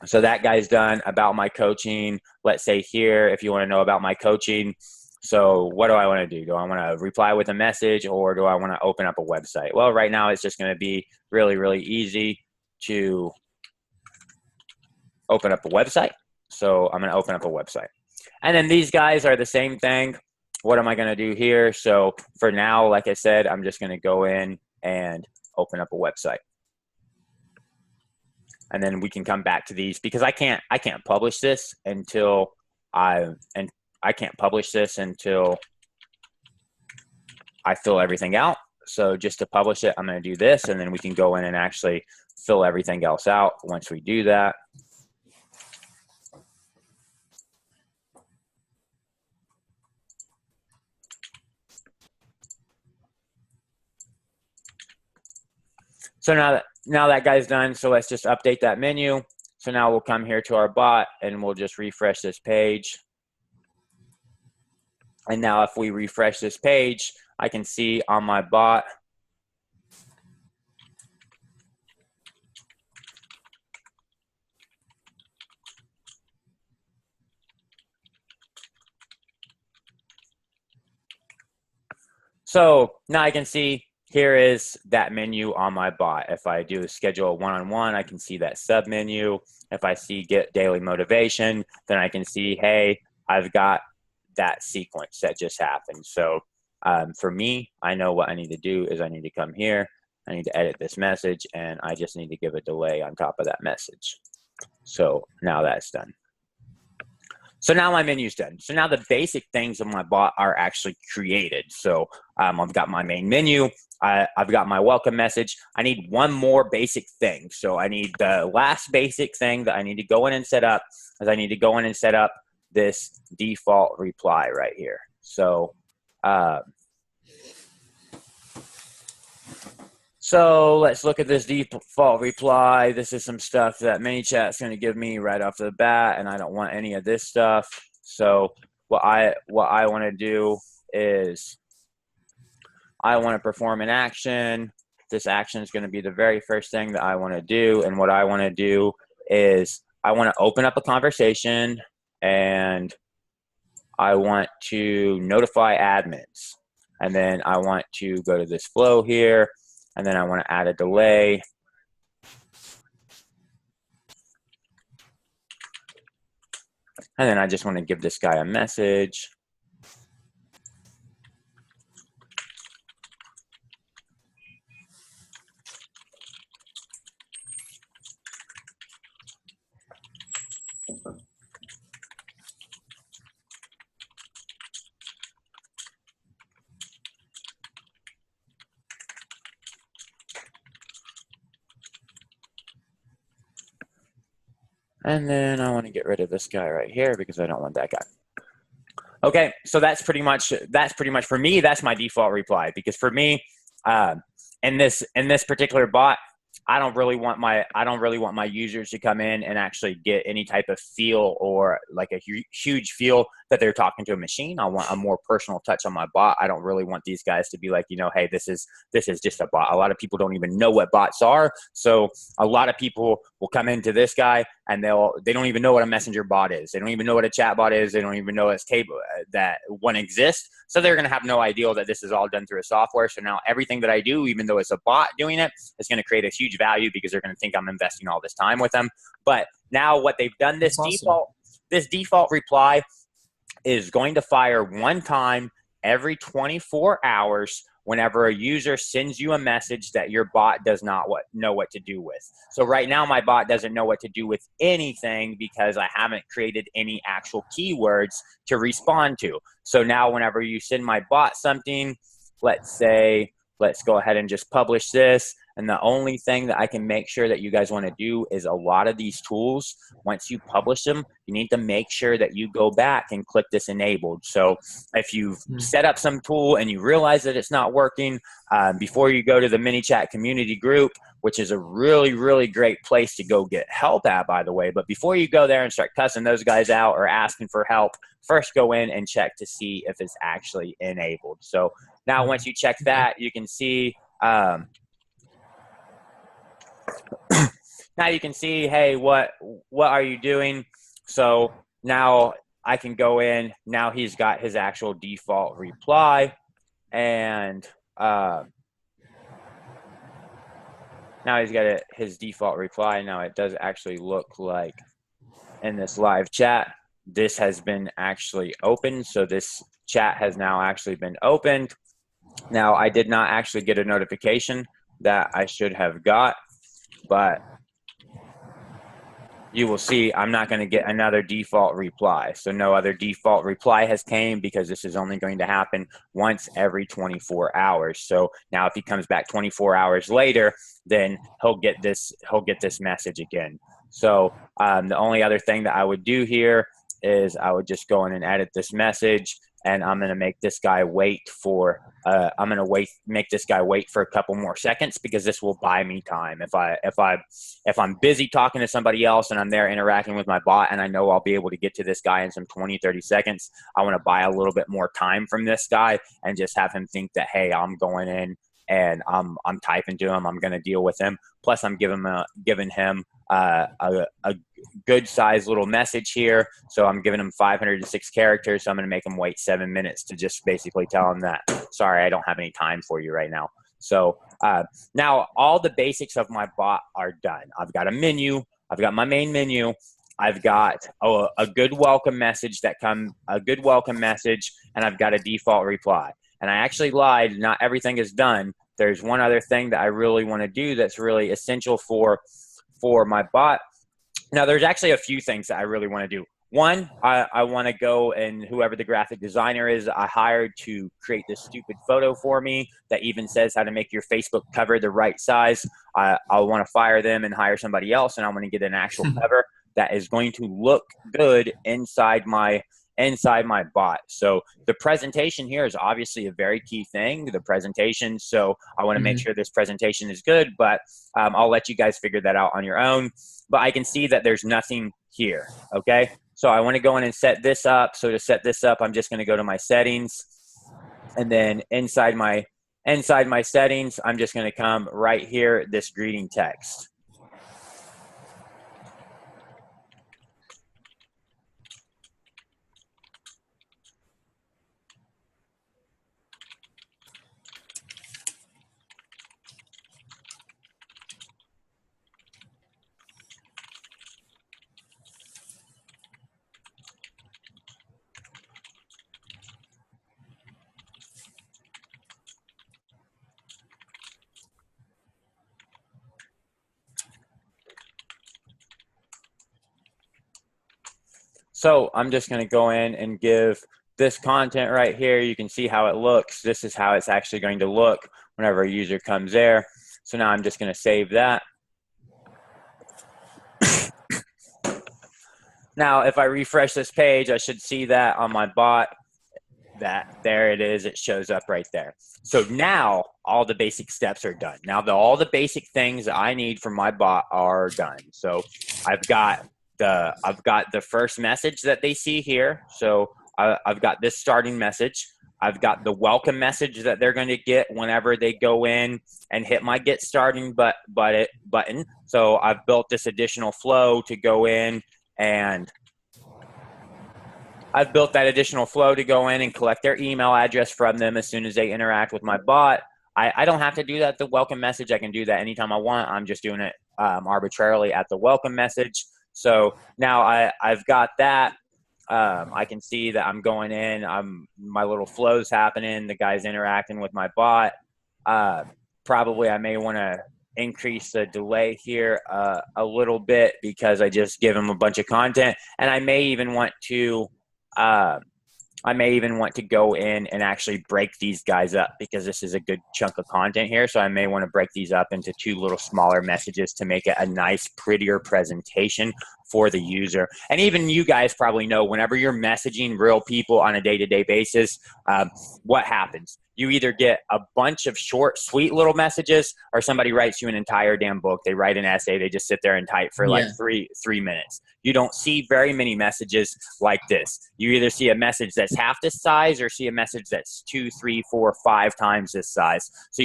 So that guy's done. About my coaching, let's say here, if you want to know about my coaching, so what do I want to do? Do I want to reply with a message, or do I want to open up a website? Well, right now it's just going to be really, really easy to open up a website. So I'm going to open up a website. And then these guys are the same thing. What am I going to do here? So for now, like I said, I'm just going to go in and open up a website. And then we can come back to these, because I can't publish this until I fill everything out. So just to publish it, I'm going to do this, and then we can go in and actually fill everything else out once we do that. So now that guy's done. So let's just update that menu. So now we'll come here to our bot and we'll just refresh this page. And now if we refresh this page, I can see on my bot so now I can see here is that menu on my bot. If I do schedule a one-on-one, I can see that sub menu. If I see get daily motivation, then I can see, hey, I've got that sequence that just happened. So for me, I know what I need to do is I need to come here. I need to edit this message, and I just need to give a delay on top of that message. So now that's done. So now my menu's done. So now the basic things of my bot are actually created. So I've got my main menu. I've got my welcome message. I need one more basic thing. So I need the last basic thing that I need to go in and set up, is I need to go in and set up this default reply right here. So so let's look at this default reply. This is some stuff that ManyChat's going to give me right off the bat, and I don't want any of this stuff. So what I want to do is I want to perform an action. This action is going to be the very first thing that I want to do. And what I want to do is I want to open up a conversation, and I want to notify admins. And then I want to go to this flow here, and then I want to add a delay. And then I just want to give this guy a message. And then I want to get rid of this guy right here because I don't want that guy. Okay, so that's pretty much for me. That's my default reply, because for me, in this particular bot, I don't really want my users to come in and actually get any type of feel, or like a huge feel that they're talking to a machine. I want a more personal touch on my bot. I don't really want these guys to be like, hey, this is just a bot. A lot of people don't even know what bots are. So a lot of people will come into this guy and they don't even know what a messenger bot is. They don't even know what a chat bot is. They don't even know that one exists. So they're going to have no idea that this is all done through a software. So now everything that I do, even though it's a bot doing it, is going to create a huge value, because they're going to think I'm investing all this time with them. But now what they've done, this default reply is going to fire one time every 24 hours whenever a user sends you a message that your bot does not know what to do with. So right now my bot doesn't know what to do with anything because I haven't created any actual keywords to respond to. So now whenever you send my bot something, let's go ahead and just publish this. And the only thing that I can make sure that you guys want to do is, a lot of these tools, once you publish them, you need to make sure that you go back and click this enabled. So if you've set up some tool and you realize that it's not working, before you go to the ManyChat community group, which is a really, really great place to go get help at, by the way. But before you go there and start cussing those guys out or asking for help, first go in and check to see if it's actually enabled. So now once you check that, you can see, now you can see, hey, what are you doing? So now I can go in. Now he's got his actual default reply, and now he's got his default reply. Now it does actually look like in this live chat, this has been actually opened. So this chat has now actually been opened. Now I did not actually get a notification that I should have got, but you will see I'm not going to get another default reply. So no other default reply has came, because this is only going to happen once every 24 hours. So now if he comes back 24 hours later, then he'll get this message again. So the only other thing that I would do here is I would just go in and edit this message, and I'm going to make this guy wait for make this guy wait for a couple more seconds, because this will buy me time. If I'm busy talking to somebody else and I'm there interacting with my bot and I know I'll be able to get to this guy in some 20-30 seconds, I want to buy a little bit more time from this guy and just have him think that, hey, I'm going in and I'm typing to him, I'm going to deal with him. Plus I'm giving him a good sized little message here. So I'm giving him 506 characters. So I'm going to make him wait 7 minutes to just basically tell him that, sorry, I don't have any time for you right now. So now all the basics of my bot are done. I've got a menu. I've got my main menu. I've got a good welcome message and I've got a default reply. And I actually lied. Not everything is done. There's one other thing that I really want to do that's really essential for my bot. Now, there's actually a few things that I really want to do. One, I want to go, and whoever the graphic designer is I hired to create this stupid photo for me that even says how to make your Facebook cover the right size. I want to fire them and hire somebody else, and I want to get an actual cover that is going to look good inside my bot. So the presentation here is obviously a very key thing, the presentation. So I want to make sure this presentation is good, but I'll let you guys figure that out on your own. But I can see that there's nothing here. Okay. So I want to go in and set this up. So to set this up, I'm just going to go to my settings, and then inside my settings, I'm just going to come right here, this greeting text. So I'm just going to go in and give this content right here. You can see how it looks. This is how it's actually going to look whenever a user comes there. So now I'm just going to save that. Now, if I refresh this page, I should see that on my bot. That there it is. It shows up right there. So now all the basic steps are done. Now all the basic things that I need from my bot are done. So I've got the first message that they see here. So I've got this starting message. I've got the welcome message that they're going to get whenever they go in and hit my get starting button. So I've built this additional flow to go in, and I've built that additional flow to go in and collect their email address from them as soon as they interact with my bot. I don't have to do that, the welcome message. I can do that anytime I want. I'm just doing it arbitrarily at the welcome message. So now I've got that. I can see that I'm going in. My little flow's happening. The guy's interacting with my bot. Probably I may want to increase the delay here a little bit because I just give him a bunch of content, and I may even want to go in and actually break these guys up because this is a good chunk of content here. So I may want to break these up into 2 little smaller messages to make it a nice, prettier presentation for the user. And even you guys probably know whenever you're messaging real people on a day-to-day basis, what happens? You either get a bunch of short, sweet little messages, or somebody writes you an entire damn book. They write an essay. They just sit there and type for like three minutes. You don't see very many messages like this. You either see a message that's half this size or see a message that's 2, 3, 4, 5 times this size. So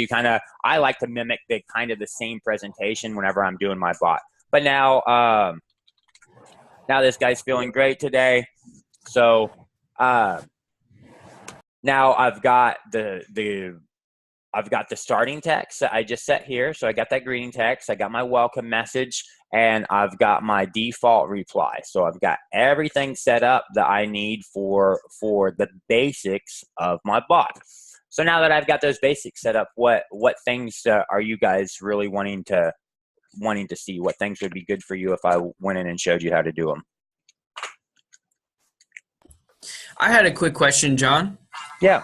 I like to mimic the same presentation whenever I'm doing my bot. But now this guy's feeling great today. So now I've got the starting text that I just set here. So I got that greeting text, I got my welcome message, and I've got my default reply. So I've got everything set up that I need for the basics of my bot. So now that I've got those basics set up, what things are you guys really wanting to see? What things would be good for you if I went in and showed you how to do them? I had a quick question, John. Yeah.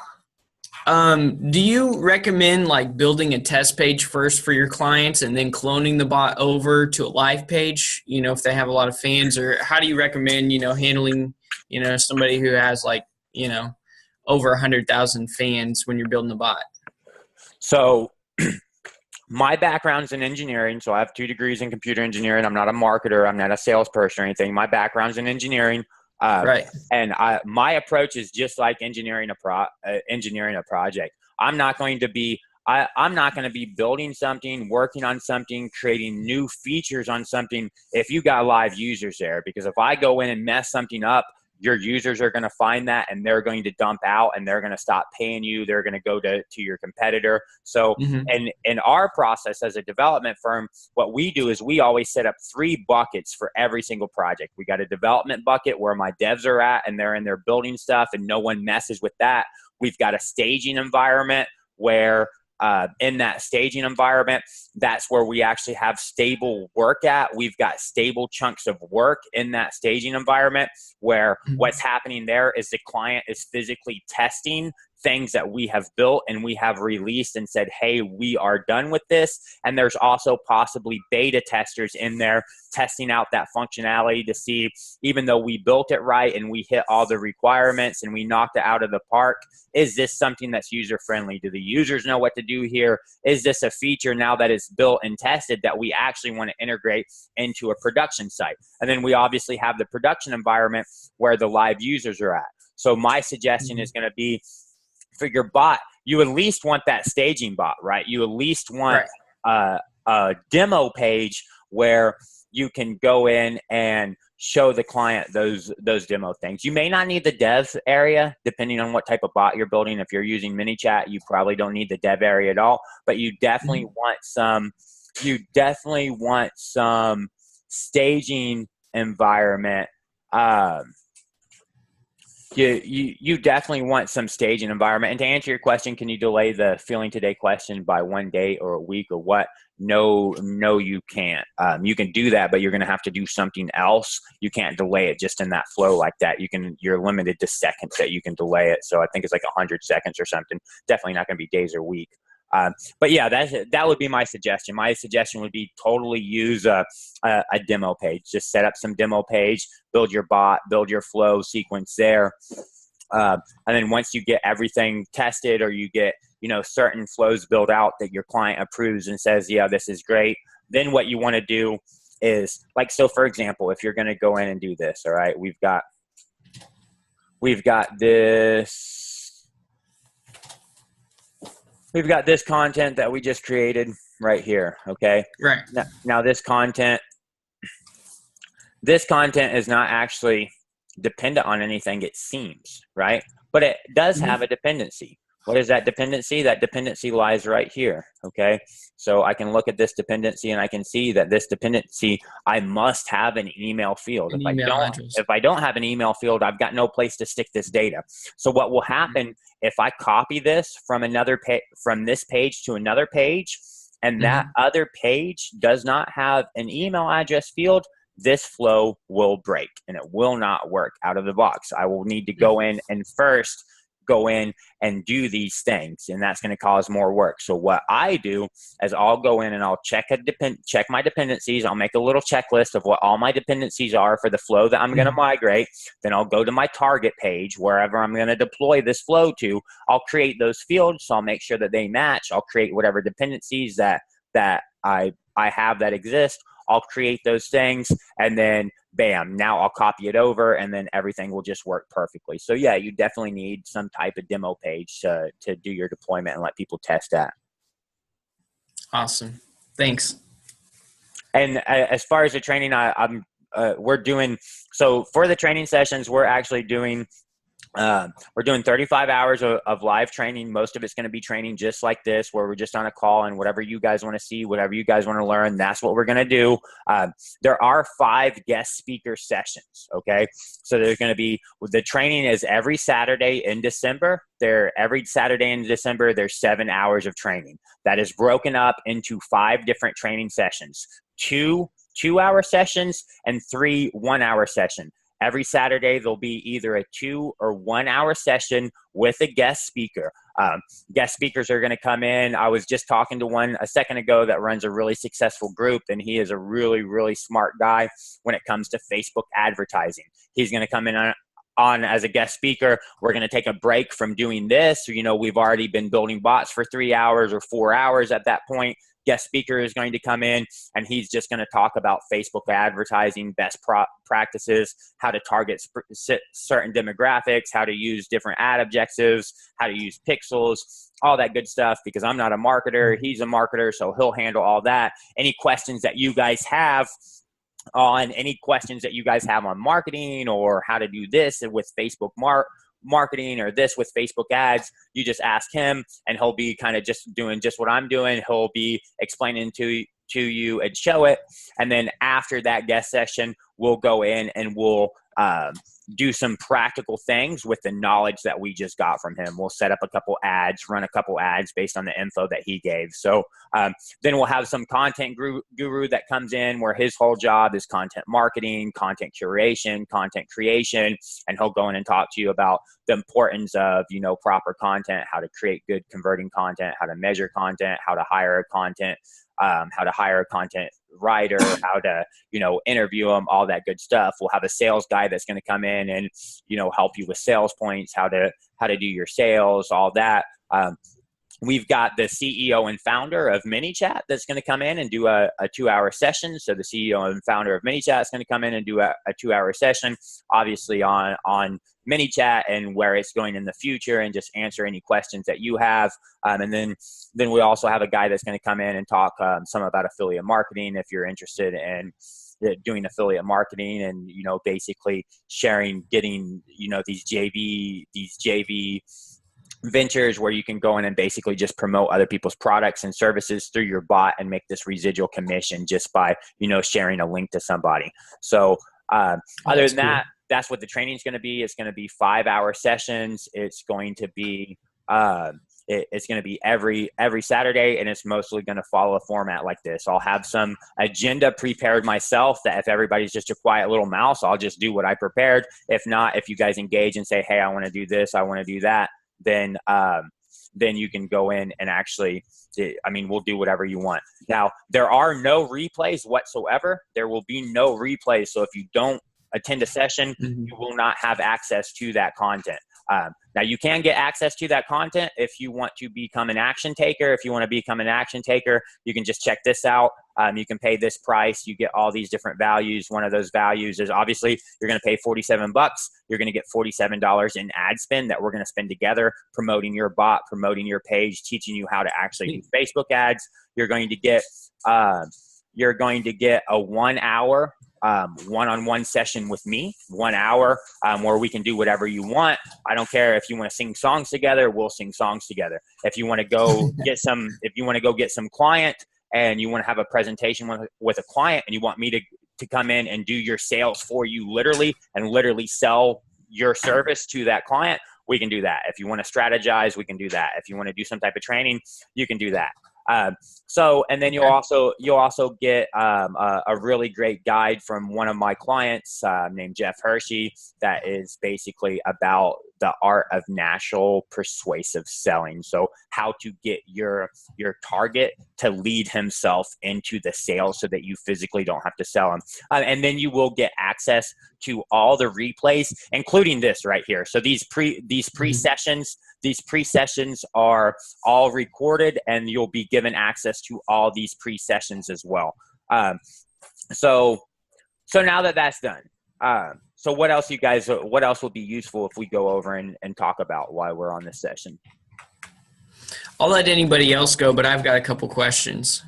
Do you recommend like building a test page first for your clients and then cloning the bot over to a live page, if they have a lot of fans? Or how do you recommend, handling, somebody who has like, over 100,000 fans when you're building a bot? So my background's in engineering. So I have 2 degrees in computer engineering. I'm not a marketer. I'm not a salesperson or anything. My background's in engineering. Right. And my approach is just like engineering a project. I'm not going to be building something, working on something, creating new features on something if you got live users there. Because if I go in and mess something up, your users are going to find that and they're going to dump out and they're going to stop paying you. They're going to go to your competitor. So and in our process as a development firm, what we do is we always set up 3 buckets for every single project. We got a development bucket where my devs are at and they're in there building stuff and no one messes with that. We've got a staging environment where in that staging environment, that's where we actually have stable work at. We've got stable chunks of work in that staging environment where what's happening there is the client is physically testing things that we have built and we have released and said, hey, we are done with this. And there's also possibly beta testers in there testing out that functionality to see, even though we built it right and we hit all the requirements and we knocked it out of the park, is this something that's user friendly? Do the users know what to do here? Is this a feature now that it's built and tested that we actually want to integrate into a production site? And then we obviously have the production environment where the live users are at. So my suggestion is going to be, for your bot, you at least want that staging bot, right? You at least want a demo page where you can go in and show the client those demo things. You may not need the dev area, depending on what type of bot you're building. If you're using MiniChat, you probably don't need the dev area at all, but you definitely want some. You definitely want some staging environment. You definitely want some staging environment. And to answer your question, can you delay the feeling today question by 1 day or a week or what? No, you can't. You can do that, but you're going to have to do something else. You can't delay it just in that flow like that. You're limited to seconds that you can delay it. So I think it's like 100 seconds or something. Definitely not going to be days or week. But yeah, that would be my suggestion. My suggestion would be totally use a demo page. Just set up some demo page, build your bot, build your flow sequence there. And then once you get everything tested, or you get, certain flows built out that your client approves and says, yeah, this is great. Then what you want to do is, like, so for example, if you're going to go in and do this, all right, we've got this content that we just created right here. Okay. Right. Now this content is not actually dependent on anything, it seems, right? But it does have a dependency. What is that dependency? That dependency lies right here, okay? So I can look at this dependency and I can see that this dependency, I must have an email field. If I don't have an email field, I've got no place to stick this data. So what will happen if I copy this from this page to another page, and that other page does not have an email address field, this flow will break and it will not work out of the box. I will need to go in and first go in and do these things, and that's going to cause more work. So what I do is I'll go in and I'll check my dependencies. I'll make a little checklist of what all my dependencies are for the flow that I'm going to migrate. Then I'll go to my target page, wherever I'm going to deploy this flow to. I'll create those fields, so I'll make sure that they match. I'll create whatever dependencies that I have that exist. I'll create those things, and then bam, now I'll copy it over, and then everything will just work perfectly. So yeah, you definitely need some type of demo page to do your deployment and let people test that. Awesome. Thanks. And as far as the training, we're doing, so for the training sessions, we're actually doing, we're doing 35 hours of live training. Most of it's going to be training just like this, where we're just on a call, and whatever you guys want to see, whatever you guys want to learn, that's what we're going to do. There are 5 guest speaker sessions. Okay. So there's going to be, the training is every Saturday in December. Every Saturday in December, there's 7 hours of training that is broken up into 5 different training sessions, 2 2-hour sessions and 3 1-hour sessions. Every Saturday, there'll be either a 2 or 1 hour session with a guest speaker. Guest speakers are going to come in. I was just talking to one a second ago that runs a really successful group, and he is a really, really smart guy when it comes to Facebook advertising. He's going to come in on as a guest speaker. We're going to take a break from doing this. We've already been building bots for 3 hours or 4 hours at that point. Guest speaker is going to come in, and he's just going to talk about Facebook advertising, best practices, how to target certain demographics, how to use different ad objectives, how to use pixels, all that good stuff, because I'm not a marketer. He's a marketer, so he'll handle all that. Any questions that you guys have on marketing, or how to do this with Facebook marketing, or this with Facebook ads, you just ask him, and he'll be kind of just doing just what I'm doing. He'll be explaining to you and show it. And then after that guest session, we'll go in and we'll do some practical things with the knowledge that we just got from him. We'll set up a couple ads, run a couple ads based on the info that he gave. So then we'll have some content guru that comes in, where his whole job is content marketing, content curation, content creation, and he'll go in and talk to you about the importance of, proper content, how to create good converting content, how to measure content, how to hire a content writer, how to, interview them, all that good stuff. We'll have a sales guy that's going to come in and, help you with sales points, how to do your sales, all that. We've got the CEO and founder of ManyChat that's going to come in and do a 2-hour session. So the CEO and founder of ManyChat is going to come in and do a 2-hour session, obviously on ManyChat and where it's going in the future, and just answer any questions that you have. And then we also have a guy that's going to come in and talk some about affiliate marketing, if you're interested in doing affiliate marketing, and basically getting these JV ventures where you can go in and basically just promote other people's products and services through your bot and make this residual commission just by sharing a link to somebody. So other than that, that's what the training is going to be. It's going to be 5-hour sessions. It's going to be it's going to be every Saturday, and it's mostly going to follow a format like this. I'll have some agenda prepared myself, that if everybody's just a quiet little mouse, I'll just do what I prepared. If not, if you guys engage and say, hey, I want to do this, I want to do that, then then you can go in and actually, I mean, we'll do whatever you want. Now, there are no replays whatsoever. There will be no replays. So if you don't attend a session, you will not have access to that content. Now, you can get access to that content if you want to become an action taker. If you want to become an action taker, you can just check this out. You can pay this price. You get all these different values. One of those values is obviously you're going to pay $47. You're going to get $47 in ad spend that we're going to spend together promoting your bot, promoting your page, teaching you how to actually do Facebook ads. You're going to get a 1 hour one-on-one session with me, 1 hour where we can do whatever you want. I don't care if you want to sing songs together, we'll sing songs together. If you want to go get some, client and you want to have a presentation with a client and you want me to come in and do your sales for you literally sell your service to that client, we can do that. If you want to strategize, we can do that. If you want to do some type of training, you can do that. And then you'll also get a really great guide from one of my clients named Jeff Hershey that is basically about the art of natural persuasive selling. So how to get your target to lead himself into the sale so that you physically don't have to sell him. And then you will get access to all the replays, including this right here. So these pre-sessions are all recorded, and you'll be given access to all these pre-sessions as well. So now that that's done, so what else will be useful if we go over and talk about while we're on this session? I'll let anybody else go, but I've got a couple questions.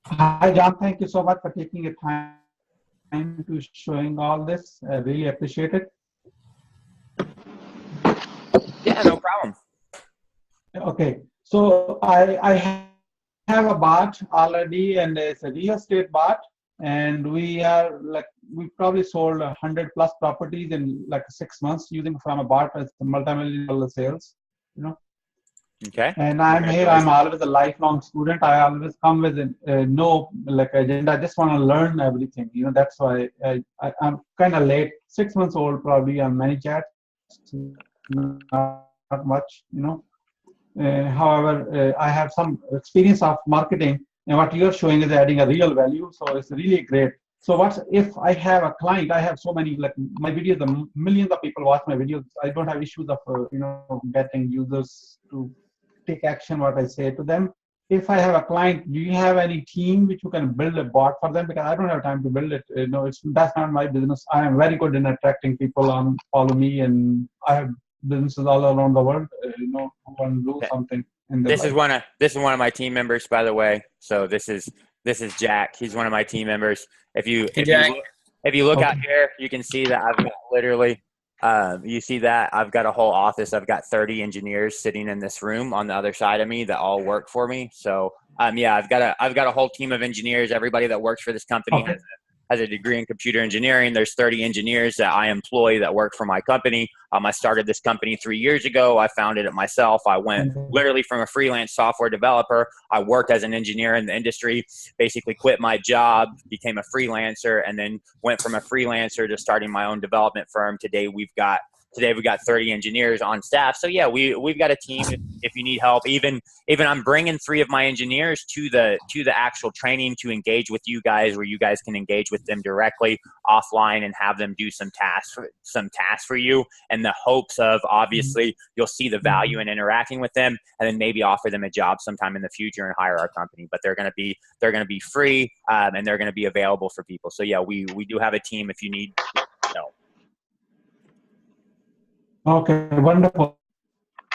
Hi, John. Thank you so much for taking your time to showing all this. I really appreciate it. Yeah, no problem. Okay, so I have a bot already, and it's a real estate bot, and we probably sold 100+ properties in like 6 months using from a bot as multi-million-dollar sales, you know. Okay. And I'm here. I'm always a lifelong student. I always come with no agenda. I just want to learn everything. You know, that's why I'm kind of late. 6 months old probably on ManyChat. Not much, you know. However, I have some experience of marketing, and what you're showing is adding a real value. So it's really great. So what if I have a client? I have so many, like my videos, the millions of people watch my videos. I don't have issues of getting users to take action what I say to them. If I have a client, do you have any team which you can build a bot for them? Because I don't have time to build it. That's not my business. I am very good in attracting people on follow me, and I have businesses all around the world. Who want to do something in their life. This is one of my team members, by the way. So this is Jack. He's one of my team members. If you look Okay. out here, you can see that I've got literally. You see that I've got a whole office. I've got 30 engineers sitting in this room on the other side of me that all work for me. So yeah, I've got a whole team of engineers. Everybody that works for this company has a degree in computer engineering. There's 30 engineers that I employ that work for my company. I started this company 3 years ago. I founded it myself. I went literally from a freelance software developer. I worked as an engineer in the industry, basically quit my job, became a freelancer, and then went from a freelancer to starting my own development firm. Today we've got 30 engineers on staff. So yeah, we've got a team. If you need help, even I'm bringing 3 of my engineers to the actual training to engage with you guys, where you guys can engage with them directly offline and have them do some tasks for you, in the hopes of obviously you'll see the value in interacting with them, and then maybe offer them a job sometime in the future and hire our company. But they're going to be free, and they're going to be available for people. So yeah, we do have a team if you need help. Okay, wonderful.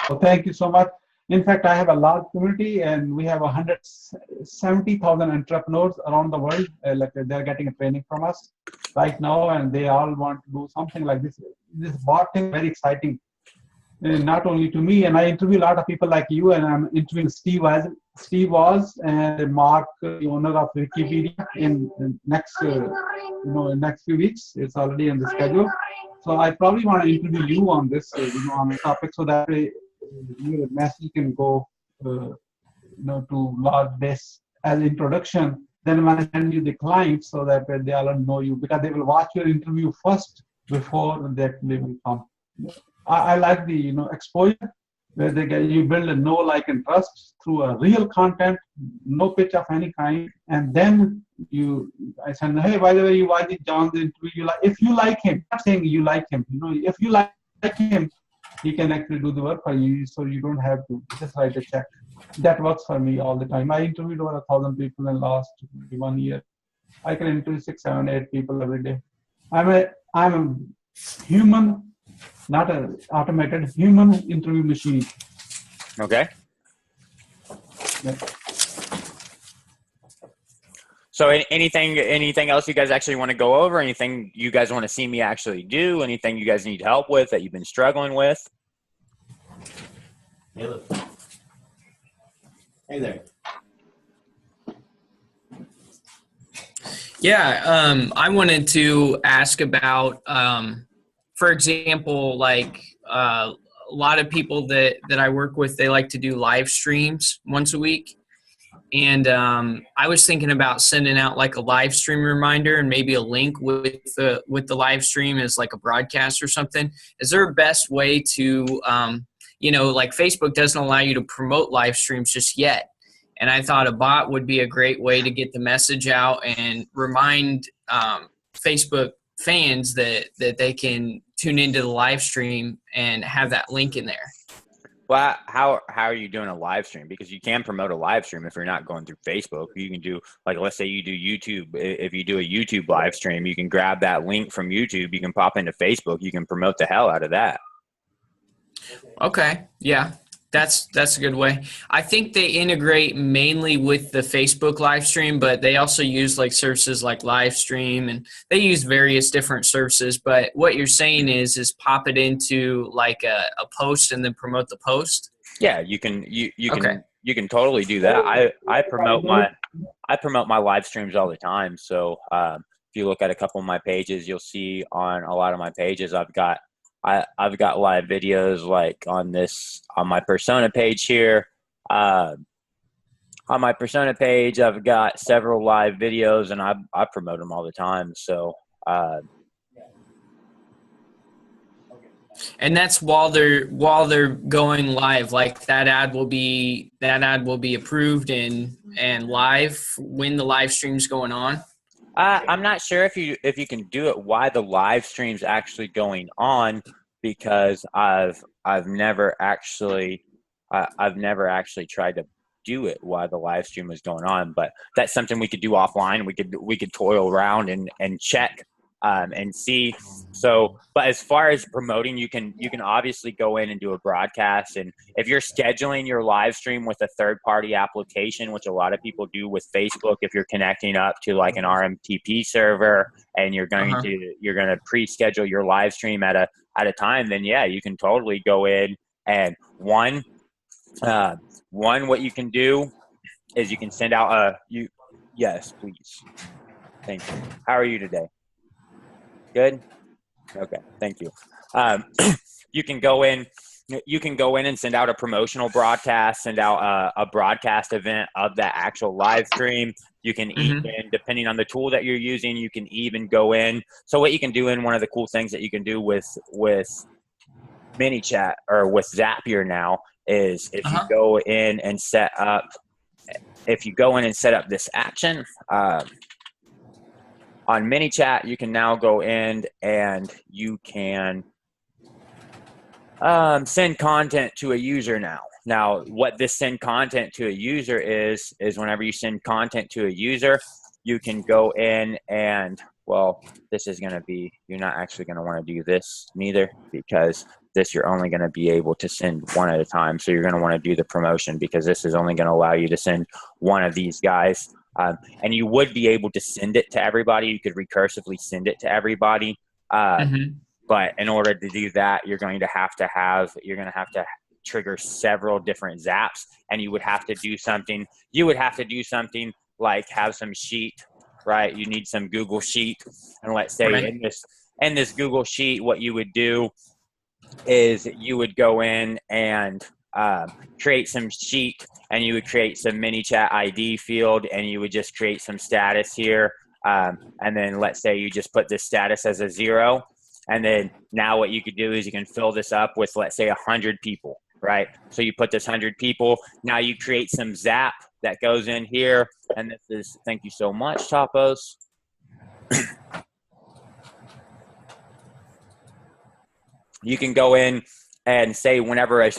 Well, thank you so much. In fact, I have a large community, and we have 170,000 entrepreneurs around the world. They're getting a training from us right now, and they all want to do something like this. This bot thing is very exciting, not only to me. And I interview a lot of people like you, and I'm interviewing Steve Woz and Mark, the owner of Wikipedia, in next few weeks. It's already in the schedule. So I probably want to interview you on this, on the topic, so that way your message can go, to large base as introduction. then when I send you the client so that they all know you, because they will watch your interview first before they will come. I like the exposure where you build a know, like, and trust through a real content, no pitch of any kind, and then I send, hey, by the way, you watch John's interview. If you like him, not saying you like him, if you like him, he can actually do the work for you, so you don't have to just write a check. That works for me all the time. I interviewed over 1,000 people in the last 1 year. I can interview 6, 7, 8 people every day. I'm a human, not an automated human interview machine. Okay. Yeah. So anything else you guys actually want to go over? Anything you guys want to see me actually do? Anything you guys need help with that you've been struggling with? Hey there. Yeah, I wanted to ask about, for example, like a lot of people that I work with, they like to do live streams once a week. And I was thinking about sending out like a live stream reminder and maybe a link with the live stream as like a broadcast or something. Is there a best way to, like Facebook doesn't allow you to promote live streams just yet. And I thought a bot would be a great way to get the message out and remind Facebook fans that they can tune into the live stream and have that link in there. Well, how are you doing a live stream? Because you can promote a live stream if you're not going through Facebook. You can do, like, let's say you do YouTube. If you do a YouTube live stream, you can grab that link from YouTube. You can pop into Facebook. You can promote the hell out of that. Okay. Yeah. That's a good way. I think they integrate mainly with the Facebook live stream, but they also use like services like Livestream, and they use various different services. But what you're saying is pop it into like a post and then promote the post. Yeah, you can Okay. you can totally do that. I promote my live streams all the time. So if you look at a couple of my pages, you'll see on a lot of my pages I've got live videos, like on my persona page here. On my persona page, I've got several live videos, and I promote them all the time. So, and that's while they're going live. Like that ad will be approved and live when the live stream's going on. I'm not sure if you can do it while the live stream's actually going on, because I've never actually tried to do it while the live stream was going on. But that's something we could do offline. We could toil around and check and see. So, but as far as promoting, you can obviously go in and do a broadcast. And if you're scheduling your live stream with a third-party application, which a lot of people do with Facebook, if you're connecting up to like an RMTP server and you're going to pre-schedule your live stream at a time, then yeah, you can totally go in and one what you can do is you can send out yes, please. Thank you. How are you today? Good? Okay, thank you. You can go in and send out a promotional broadcast, send out a broadcast event of that actual live stream. You can even, depending on the tool that you're using, you can even go in. So what you can do, in one of the cool things that you can do with ManyChat or with Zapier now is if you go in and set up this action, on ManyChat, you can now go in and you can send content to a user now. Now, what this send content to a user is whenever you send content to a user, you can go in and, well, this is going to be, you're not actually going to want to do this neither, because this you're only going to be able to send one at a time. So you're going to want to do the promotion, because this is only going to allow you to send one of these guys. And you would be able to send it to everybody. You could recursively send it to everybody. But in order to do that, you're going to have to trigger several different zaps, and you would have to do something like have some sheet, right? You need some Google Sheet. And let's say in this Google Sheet, what you would do is you would go in and create some sheet, and you would create some mini chat ID field, and you would just create some status here. And then let's say you just put this status as a 0. And then now what you could do is you can fill this up with, let's say, 100 people, right? So you put this 100 people. Now you create some zap that goes in here. And this is, thank you so much, Tapos. You can go in and say whenever a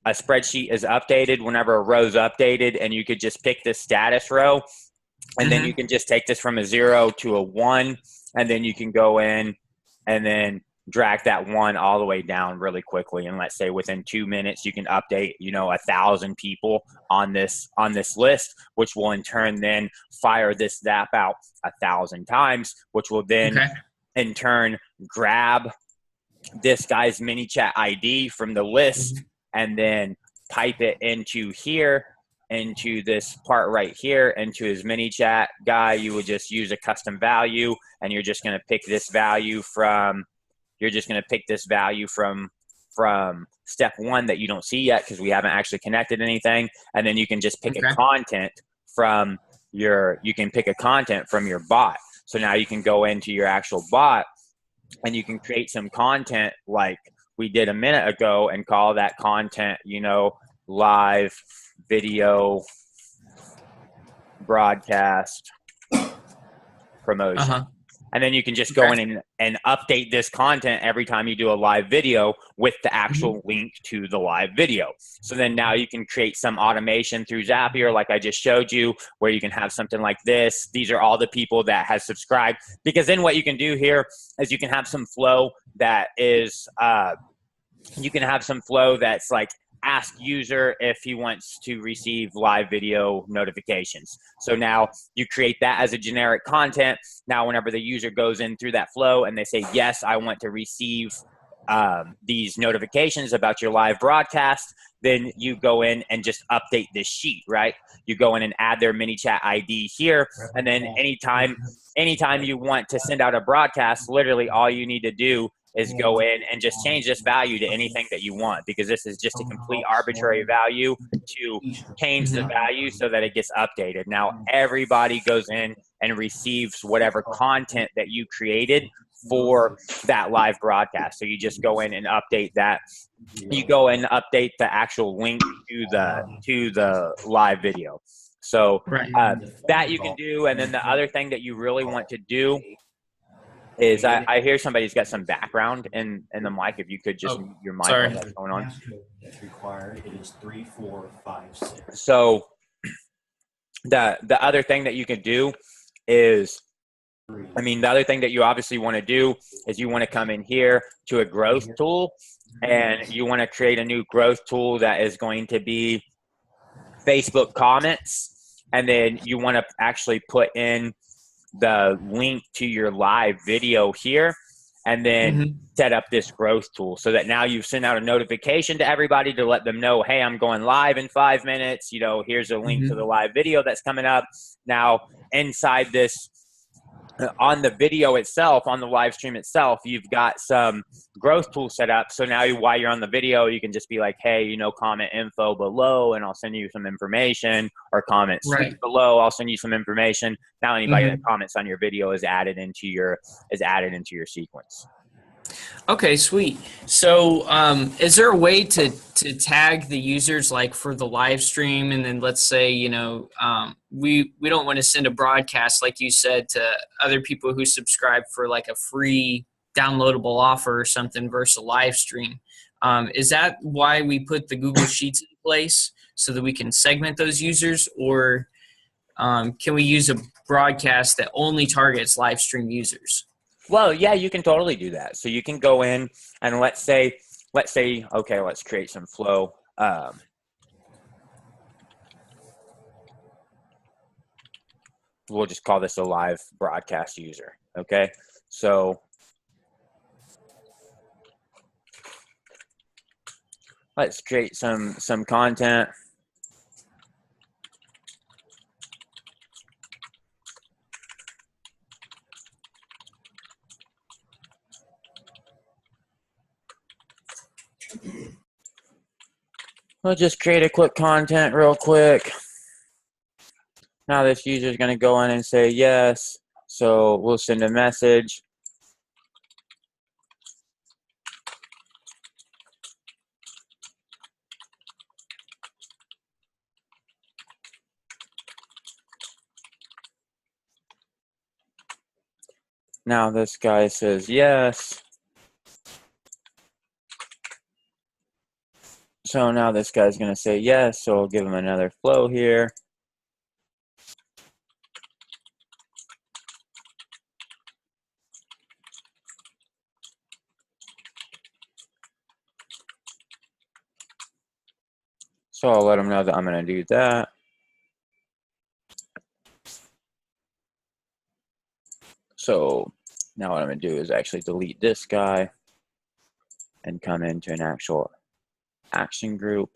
spreadsheet is updated, whenever a row is updated, and you could just pick this status row, and then you can just take this from a 0 to a 1, and then you can go in and then drag that 1 all the way down really quickly. And let's say within 2 minutes, you can update, 1,000 people on this list, which will in turn then fire this zap out 1,000 times, which will then in turn grab this guy's mini chat ID from the list and then pipe it into here, into this part right here, into his mini chat guy. You would just use a custom value, and you're just going to pick this value from, from step 1 that you don't see yet because we haven't actually connected anything. And then you can just pick a content from your bot. So now you can go into your actual bot, and you can create some content like we did a minute ago and call that content, live video broadcast promotion. And then you can just go in and update this content every time you do a live video with the actual link to the live video. So then now you can create some automation through Zapier, like I just showed you, where you can have something like this. These are all the people that have subscribed. Because then what you can do here is you can have some flow that is, that's like, ask user if he wants to receive live video notifications. So now you create that as a generic content. Now, whenever the user goes in through that flow and they say, yes, I want to receive these notifications about your live broadcast, then you go in and just update this sheet, right? You go in and add their mini chat ID here. And then anytime you want to send out a broadcast, literally all you need to do is go in and just change this value to anything that you want, because this is just a complete arbitrary value to change the value so that it gets updated. Now, everybody goes in and receives whatever content that you created for that live broadcast. So you just go in and update that. You go and update the actual link to the live video. So that you can do. And then the other thing that you really want to do is I hear somebody's got some background in the mic. If you could just mute your mic while that's going on. That's required. It is 3, 4, 5, 6. So the other thing that you can do is, the other thing that you obviously want to do is you want to come in here to a growth tool, and you want to create a new growth tool that is going to be Facebook comments. And then you want to actually put in the link to your live video here, and then set up this growth tool so that now you've sent out a notification to everybody to let them know, hey, I'm going live in 5 minutes. Here's a link to the live video that's coming up. Now, inside this, on the video itself, on the live stream itself, you've got some growth tool set up. So now while you're on the video, you can just be like, hey, comment info below and I'll send you some information, or comment suite below, I'll send you some information. Now anybody that comments on your video is added into your sequence. Okay, sweet. So is there a way to tag the users, like for the live stream? And then let's say, we don't want to send a broadcast, like you said, to other people who subscribe for like a free downloadable offer or something versus a live stream. Is that why we put the Google Sheets in place, so that we can segment those users? Or can we use a broadcast that only targets live stream users? Well, yeah, you can totally do that. So you can go in and let's say, okay, let's create some flow. We'll just call this a live broadcast user. Okay. So let's create some content. We'll just create a quick content real quick. Now this user is going to go in and say yes. So we'll send a message. Now this guy says yes. So now this guy's going to say yes. So we'll give him another flow here. So I'll let him know that I'm going to do that. So now what I'm going to do is actually delete this guy and come into an actual action group.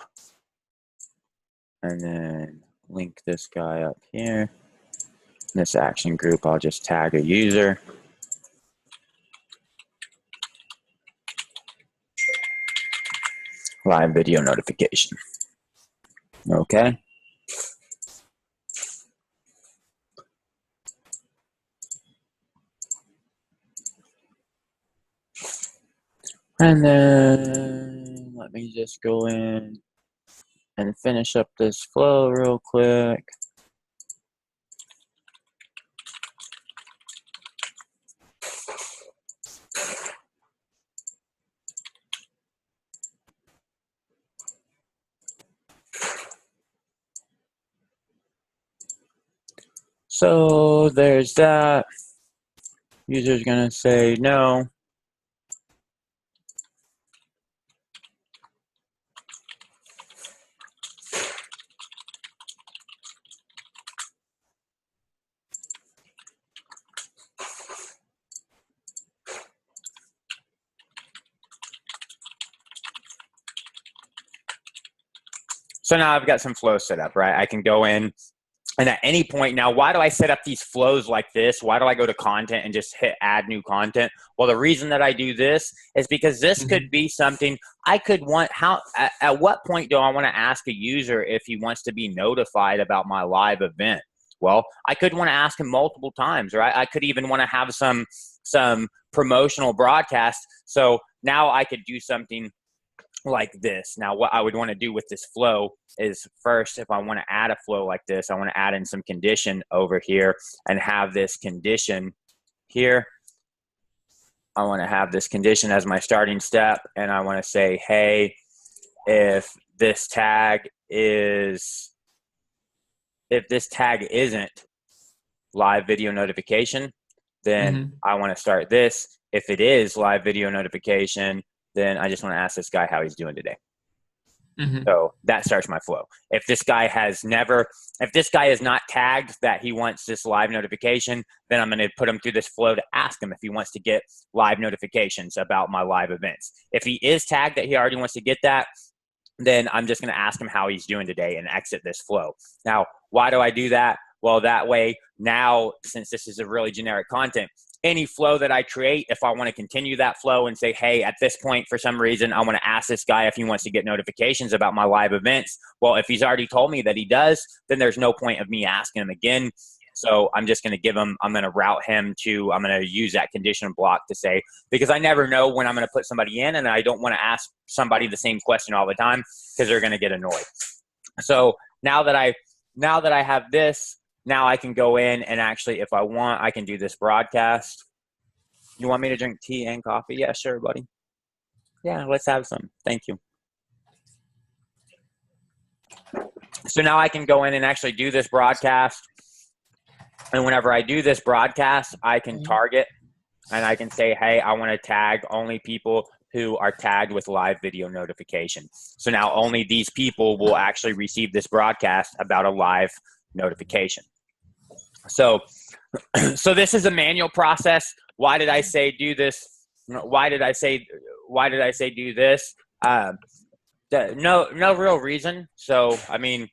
And then link this guy up here. In this action group, I'll just tag a user. Live video notification. Okay. And then let me just go in and finish up this flow real quick. So there's that. User's gonna say no. So now I've got some flows set up, right? I can go in and at any point now, why do I set up these flows like this? Why do I go to content and just hit add new content? Well, the reason that I do this is because this could be something I could want. At what point do I want to ask a user if he wants to be notified about my live event? Well, I could want to ask him multiple times, right? I could even want to have some promotional broadcast. So now I could do something like this. Now, what I would want to do with this flow is first, if I want to add a flow like this, I want to add in some condition over here and have this condition here. I want to have this condition as my starting step. And I want to say, hey, if this tag isn't live video notification, then I want to start this. If it is live video notification, then I just want to ask this guy how he's doing today. So that starts my flow. If this guy is not tagged that he wants this live notification, then I'm going to put him through this flow to ask him if he wants to get live notifications about my live events. If he is tagged that he already wants to get that, then I'm just going to ask him how he's doing today and exit this flow. Now, why do I do that? Well, that way now, since this is a really generic content, any flow that I create, if I want to continue that flow and say, hey, at this point, for some reason, I want to ask this guy if he wants to get notifications about my live events. Well, if he's already told me that he does, then there's no point of me asking him again. So I'm just going to I'm going to route him to, I'm going to use that condition block to say, because I never know when I'm going to put somebody in, and I don't want to ask somebody the same question all the time because they're going to get annoyed. So now that I have this, now I can go in and actually, if I want, I can do this broadcast. You want me to drink tea and coffee? Yeah, sure, buddy. Yeah, let's have some. Thank you. So now I can go in and actually do this broadcast. And whenever I do this broadcast, I can target and I can say, hey, I want to tag only people who are tagged with live video notification. So now only these people will actually receive this broadcast about a live notification. So this is a manual process. Why did I say do this? Why did I say do this? No real reason. So, I mean,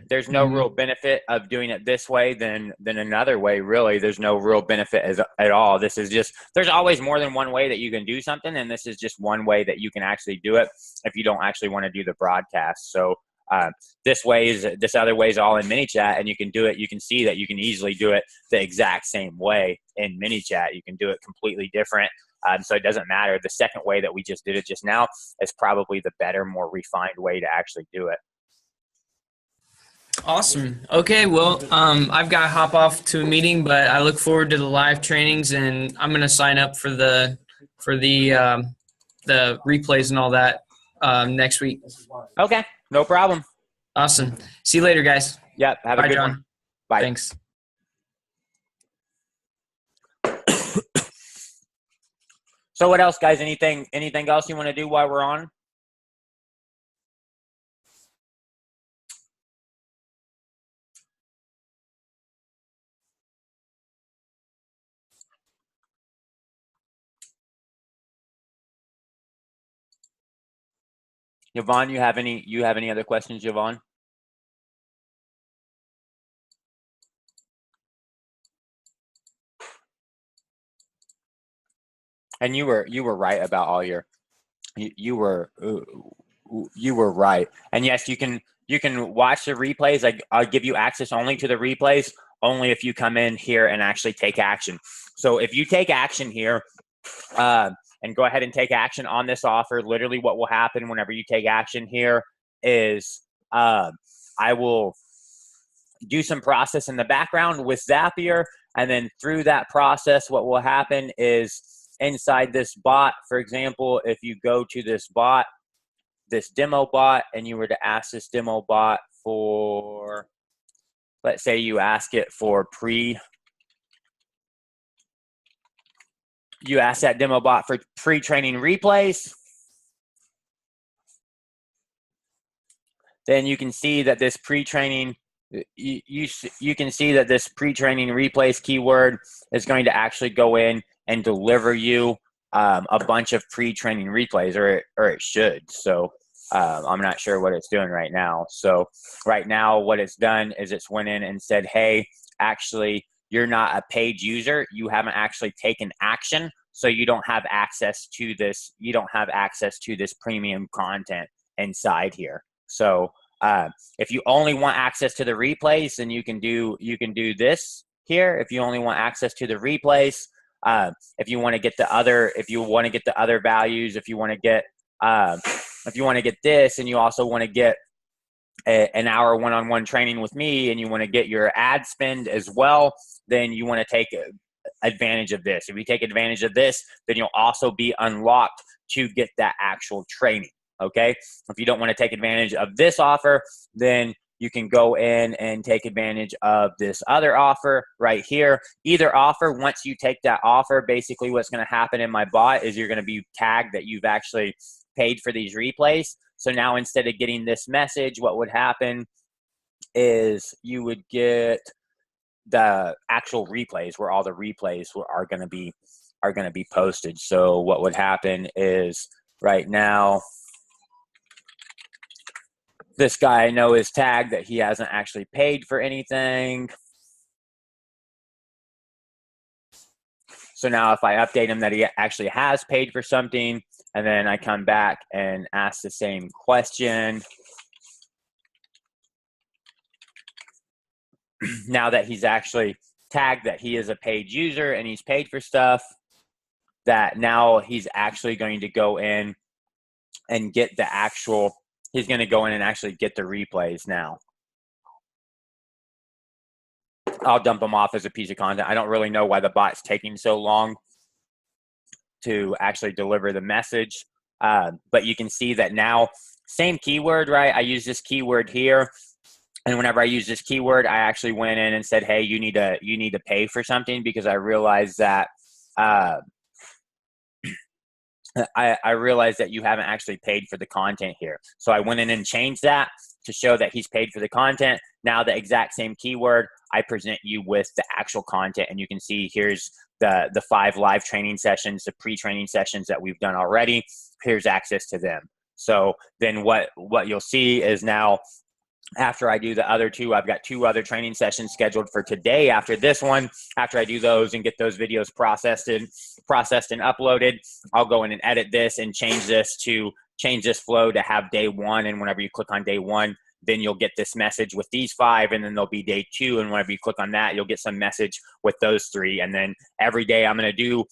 there's no real benefit of doing it this way than another way. Really, there's no real benefit at all. This is just, there's always more than one way that you can do something, and this is just one way that you can actually do it if you don't actually want to do the broadcast. So this other way is all in ManyChat, and you can do it. You can see that you can easily do it the exact same way in ManyChat. You can do it completely different. So it doesn't matter. The second way that we just did it just now is probably the better, more refined way to actually do it. Awesome. Okay, well, I've got to hop off to a meeting, but I look forward to the live trainings, and I'm going to sign up for the replays and all that next week. Okay, no problem. Awesome. See you later, guys. Yep. Have a Bye, good John. one. Bye. Thanks. So what else, guys? Anything else you want to do while we're on? Vaughn, you have any other questions, Vaughn? And you were right about all your you were right. And yes, you can watch the replays. I'll give you access only to the replays, only if you come in here and actually take action. So if you take action here, and go ahead and take action on this offer, literally what will happen whenever you take action here is I will do some process in the background with Zapier, and then through that process, what will happen is inside this bot, for example, if you go to this bot, this demo bot, and you were to ask this demo bot for, let's say you ask it for you ask that demo bot for pre-training replays, then you can see that this pre-training, you can see that this pre-training replays keyword is going to actually go in and deliver you a bunch of pre-training replays, or it should. So I'm not sure what it's doing right now. So right now what it's done is it's went in and said, hey, actually, you're not a paid user. You haven't actually taken action. So you don't have access to this. You don't have access to this premium content inside here. So if you only want access to the replays, then you can do this here. If you only want access to the replays, if you want to get the other values, if you want to get this, and you also want to get an hour one-on-one training with me, and you want to get your ad spend as well, then you want to take advantage of this. If you take advantage of this, then you'll also be unlocked to get that actual training. Okay. If you don't want to take advantage of this offer, then you can go in and take advantage of this other offer right here. Either offer, once you take that offer, basically what's going to happen in my bot is you're going to be tagged that you've actually paid for these replays. So now instead of getting this message, what would happen is you would get the actual replays where all the replays are going to be posted. So what would happen is right now, this guy I know is tagged that he hasn't actually paid for anything. So now if I update him that he actually has paid for something, and then I come back and ask the same question, now that he's actually tagged that he is a paid user and he's paid for stuff, that now he's actually going to go in and get the actual, he's going to go in and actually get the replays now. I'll dump them off as a piece of content. I don't really know why the bot's taking so long to actually deliver the message. But you can see that now, same keyword, right? I use this keyword here. And whenever I use this keyword, I actually went in and said, hey, you need to pay for something, because I realized that I realized that you haven't actually paid for the content here. So I went in and changed that to show that he's paid for the content. Now the exact same keyword, I present you with the actual content, and you can see here's the 5 live training sessions, the pre-training sessions that we've done already. Here's access to them. So then what you'll see is now after I do the other two, I've got 2 other training sessions scheduled for today after this one. After I do those and get those videos processed and uploaded, I'll go in and edit this and change this flow to have day 1. And whenever you click on day 1, then you'll get this message with these 5, and then there'll be day 2. And whenever you click on that, you'll get some message with those 3. And then every day I'm going to do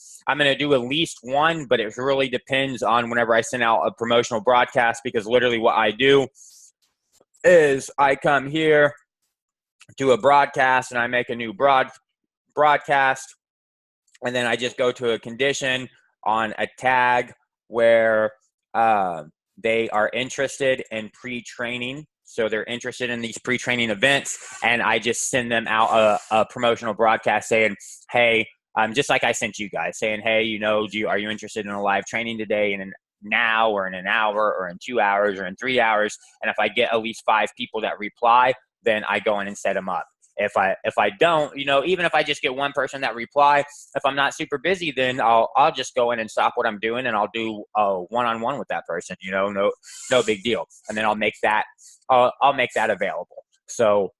at least 1, but it really depends on whenever I send out a promotional broadcast, because literally what I do is I come here, do a broadcast, and I make a new broadcast, and then I just go to a condition on a tag where they are interested in pre-training. So they're interested in these pre-training events, and I just send them out a promotional broadcast saying, hey, just like I sent you guys, saying, hey, are you interested in a live training today in now or in an hour or in 2 hours or in 3 hours? And if I get at least 5 people that reply, then I go in and set them up. If I don't, even if I just get 1 person that reply, if I'm not super busy, then I'll just go in and stop what I'm doing, and I'll do a one-on-one with that person. No big deal. And then I'll make that available. So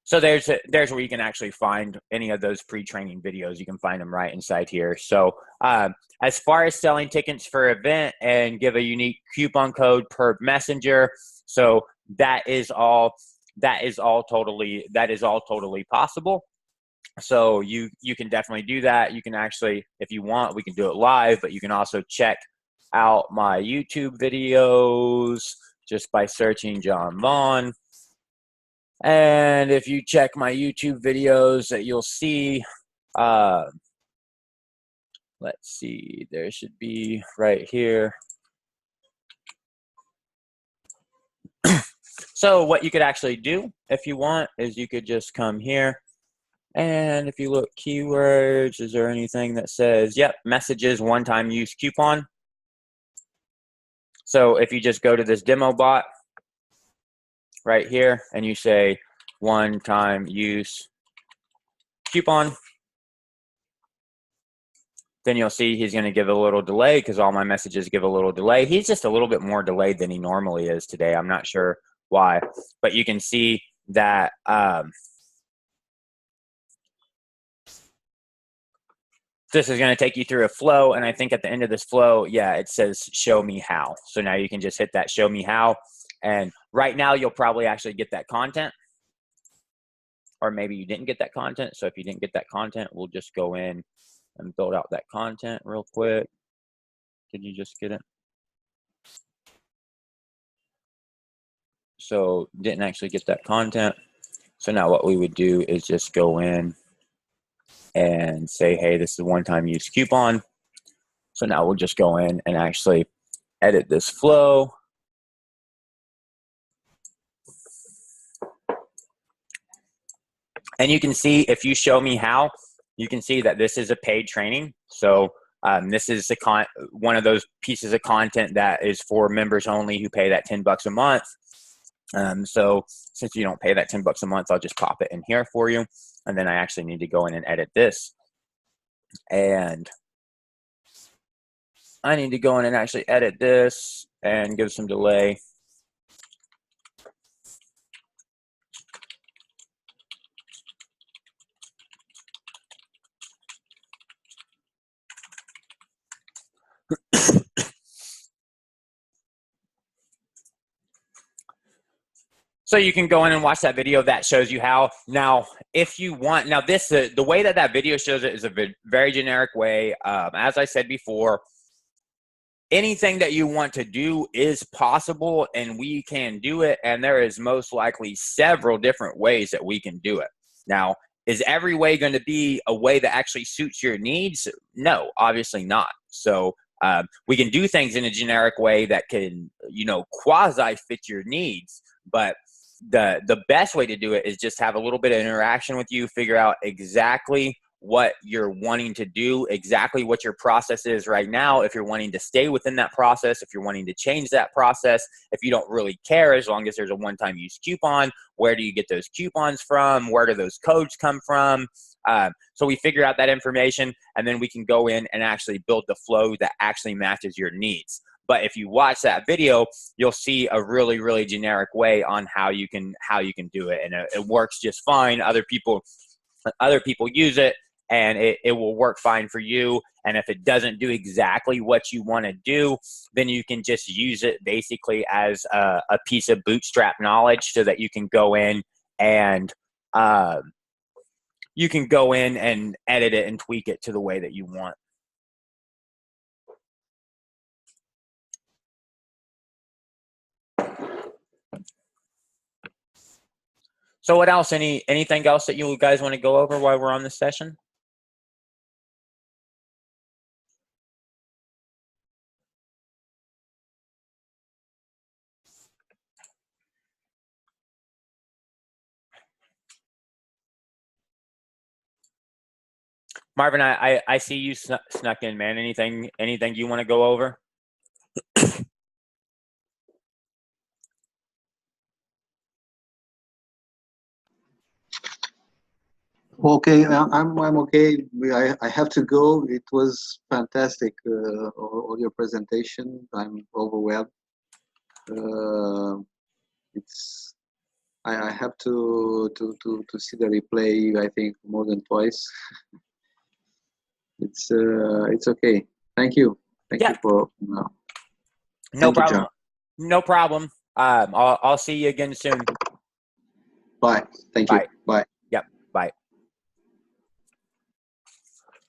so there's where you can actually find any of those pre-training videos. You can find them right inside here. So as far as selling tickets for event and give a unique coupon code per messenger, so that is all totally possible. So you can definitely do that. You can actually, if you want, we can do it live, but you can also check out my YouTube videos just by searching John Vaughn. And if you check my YouTube videos, that you'll see, let's see, there should be right here. So what you could actually do if you want is you could just come here, and if you look keywords, is there anything that says, yep, messages, one-time use coupon? So if you just go to this demo bot right here and you say one-time use coupon, then you'll see he's going to give a little delay, because all my messages give a little delay. He's just a little bit more delayed than he normally is today. I'm not sure why, but you can see that this is going to take you through a flow, and I think at the end of this flow, yeah, it says show me how. So now you can just hit that show me how, and right now you'll probably actually get that content, or maybe you didn't get that content. So if you didn't get that content, we'll just go in and build out that content real quick. Did you just get it? So didn't actually get that content. So now what we would do is just go in and say, hey, this is a one-time use coupon. So now we'll just go in and actually edit this flow. And you can see, if you show me how, you can see that this is a paid training. So this is one of those pieces of content that is for members only who pay that $10 a month. So since you don't pay that $10 a month, I'll just pop it in here for you. And then I actually need to go in and edit this. And I need to go in and actually edit this and give some delay. So you can go in and watch that video that shows you how. Now, if you want, now this, the way that video shows it is a very generic way. As I said before, anything that you want to do is possible, and we can do it. And there is most likely several different ways that we can do it. Now, is every way going to be a way that actually suits your needs? No, obviously not. So we can do things in a generic way that can, quasi fit your needs, but the best way to do it is just have a little bit of interaction with you, figure out exactly what you're wanting to do, exactly what your process is right now. If you're wanting to stay within that process, if you're wanting to change that process, if you don't really care, as long as there's a one-time use coupon, where do you get those coupons from? Where do those codes come from? So we figure out that information, and then we can go in and actually build the flow that actually matches your needs. But if you watch that video, you'll see a really, really generic way on how you can do it, and it works just fine. Other people use it, and it will work fine for you. And if it doesn't do exactly what you want to do, then you can just use it basically as a piece of bootstrap knowledge, so that you can go in and edit it and tweak it to the way that you want. So what else? Anything else that you guys want to go over while we're on this session? Marvin, I see you snuck in, man. Anything you want to go over? Okay, I'm okay. I have to go. It was fantastic, all your presentation. I'm overwhelmed. It's I have to see the replay. I think more than twice. It's okay. Thank you. Thank you for. No thank you, problem. John. No problem. I'll see you again soon. Bye. Thank you. Bye. Yep. Bye.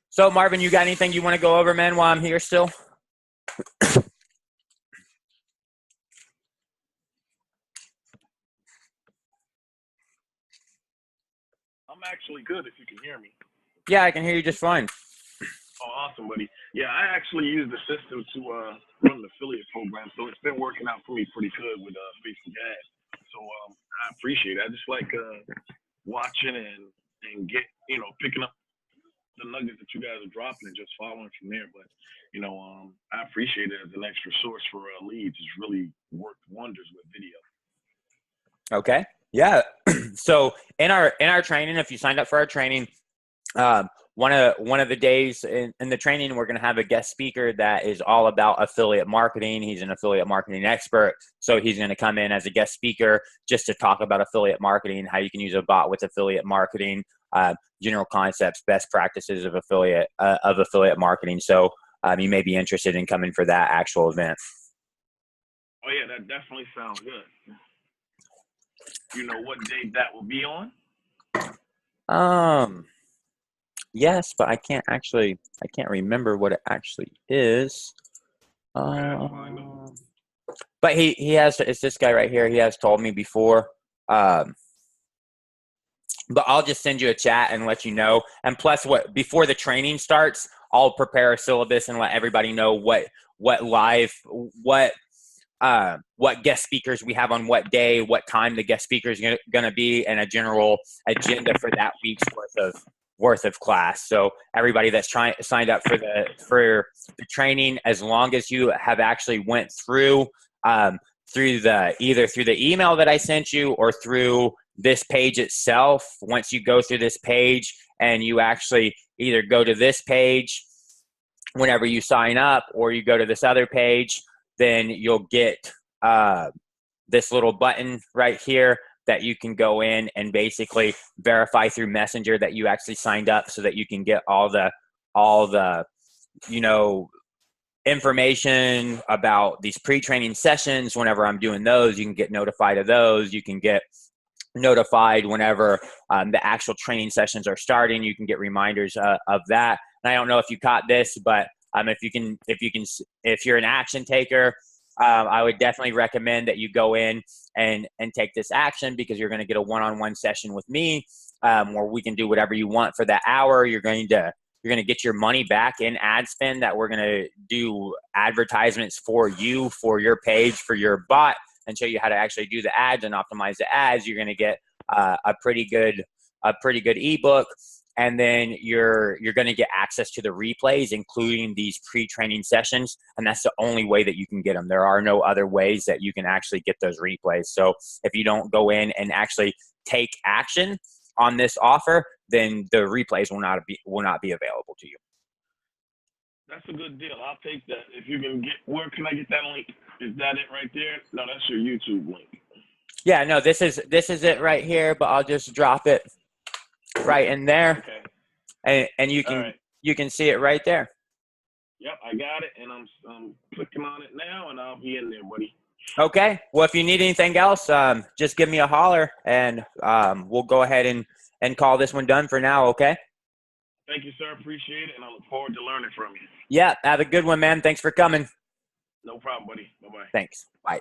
So Marvin, you got anything you want to go over, man, while I'm here still? I'm actually good if you can hear me. Yeah, I can hear you just fine. Oh, awesome, buddy. Yeah, I actually use the system to run an affiliate program, so it's been working out for me pretty good with Facebook ads. So I appreciate it. I just like watching and get, picking up the nuggets that you guys are dropping and just following from there. But, I appreciate it as an extra source for leads. It's really worked wonders with video. Okay. Yeah. So in our training, if you signed up for our training, one of the days in the training, we're going to have a guest speaker that is all about affiliate marketing. He's an affiliate marketing expert. So he's going to come in as a guest speaker just to talk about affiliate marketing, how you can use a bot with affiliate marketing, general concepts, best practices of affiliate marketing. So you may be interested in coming for that actual event. Oh yeah, that definitely sounds good. You know what date that will be on? Yes, but I can't remember what it actually is. But he has, it's this guy right here. He has told me before. But I'll just send you a chat and let you know. And plus, before the training starts, I'll prepare a syllabus and let everybody know what guest speakers we have on what day, what time the guest speaker is going to be, and a general agenda for that week's worth of class. So everybody that's signed up for the training, as long as you have actually went through either through the email that I sent you or through this page itself, once you go through this page and you actually either go to this page whenever you sign up or you go to this other page, then you'll get this little button right here that you can go in and basically verify through Messenger that you actually signed up, so that you can get all the information about these pre-training sessions. Whenever I'm doing those, you can get notified of those. You can get notified whenever the actual training sessions are starting. You can get reminders of that. And I don't know if you caught this, but if you're an action taker, I would definitely recommend that you go in and take this action, because you're going to get a one-on-one session with me, where we can do whatever you want for that hour. You're going to get your money back in ad spend, that we're going to do advertisements for you, for your page, for your bot, and show you how to actually do the ads and optimize the ads. You're going to get a pretty good ebook. And then you're going to get access to the replays, including these pre-training sessions. And that's the only way that you can get them. There are no other ways that you can actually get those replays. So if you don't go in and actually take action on this offer, then the replays will not be available to you. That's a good deal. I'll take that. If you can get, where can I get that link? Is that it right there? No, that's your YouTube link. Yeah, no, this is it right here, but I'll just drop it right in there, and you All can right. you can see it right there. Yep, I got it, and I'm clicking on it now, and I'll be in there, buddy. Okay. Well, if you need anything else, just give me a holler, and we'll go ahead and call this one done for now. Okay. Thank you, sir. Appreciate it, and I look forward to learning from you. Yeah. Have a good one, man. Thanks for coming. No problem, buddy. Bye-bye. Thanks. Bye.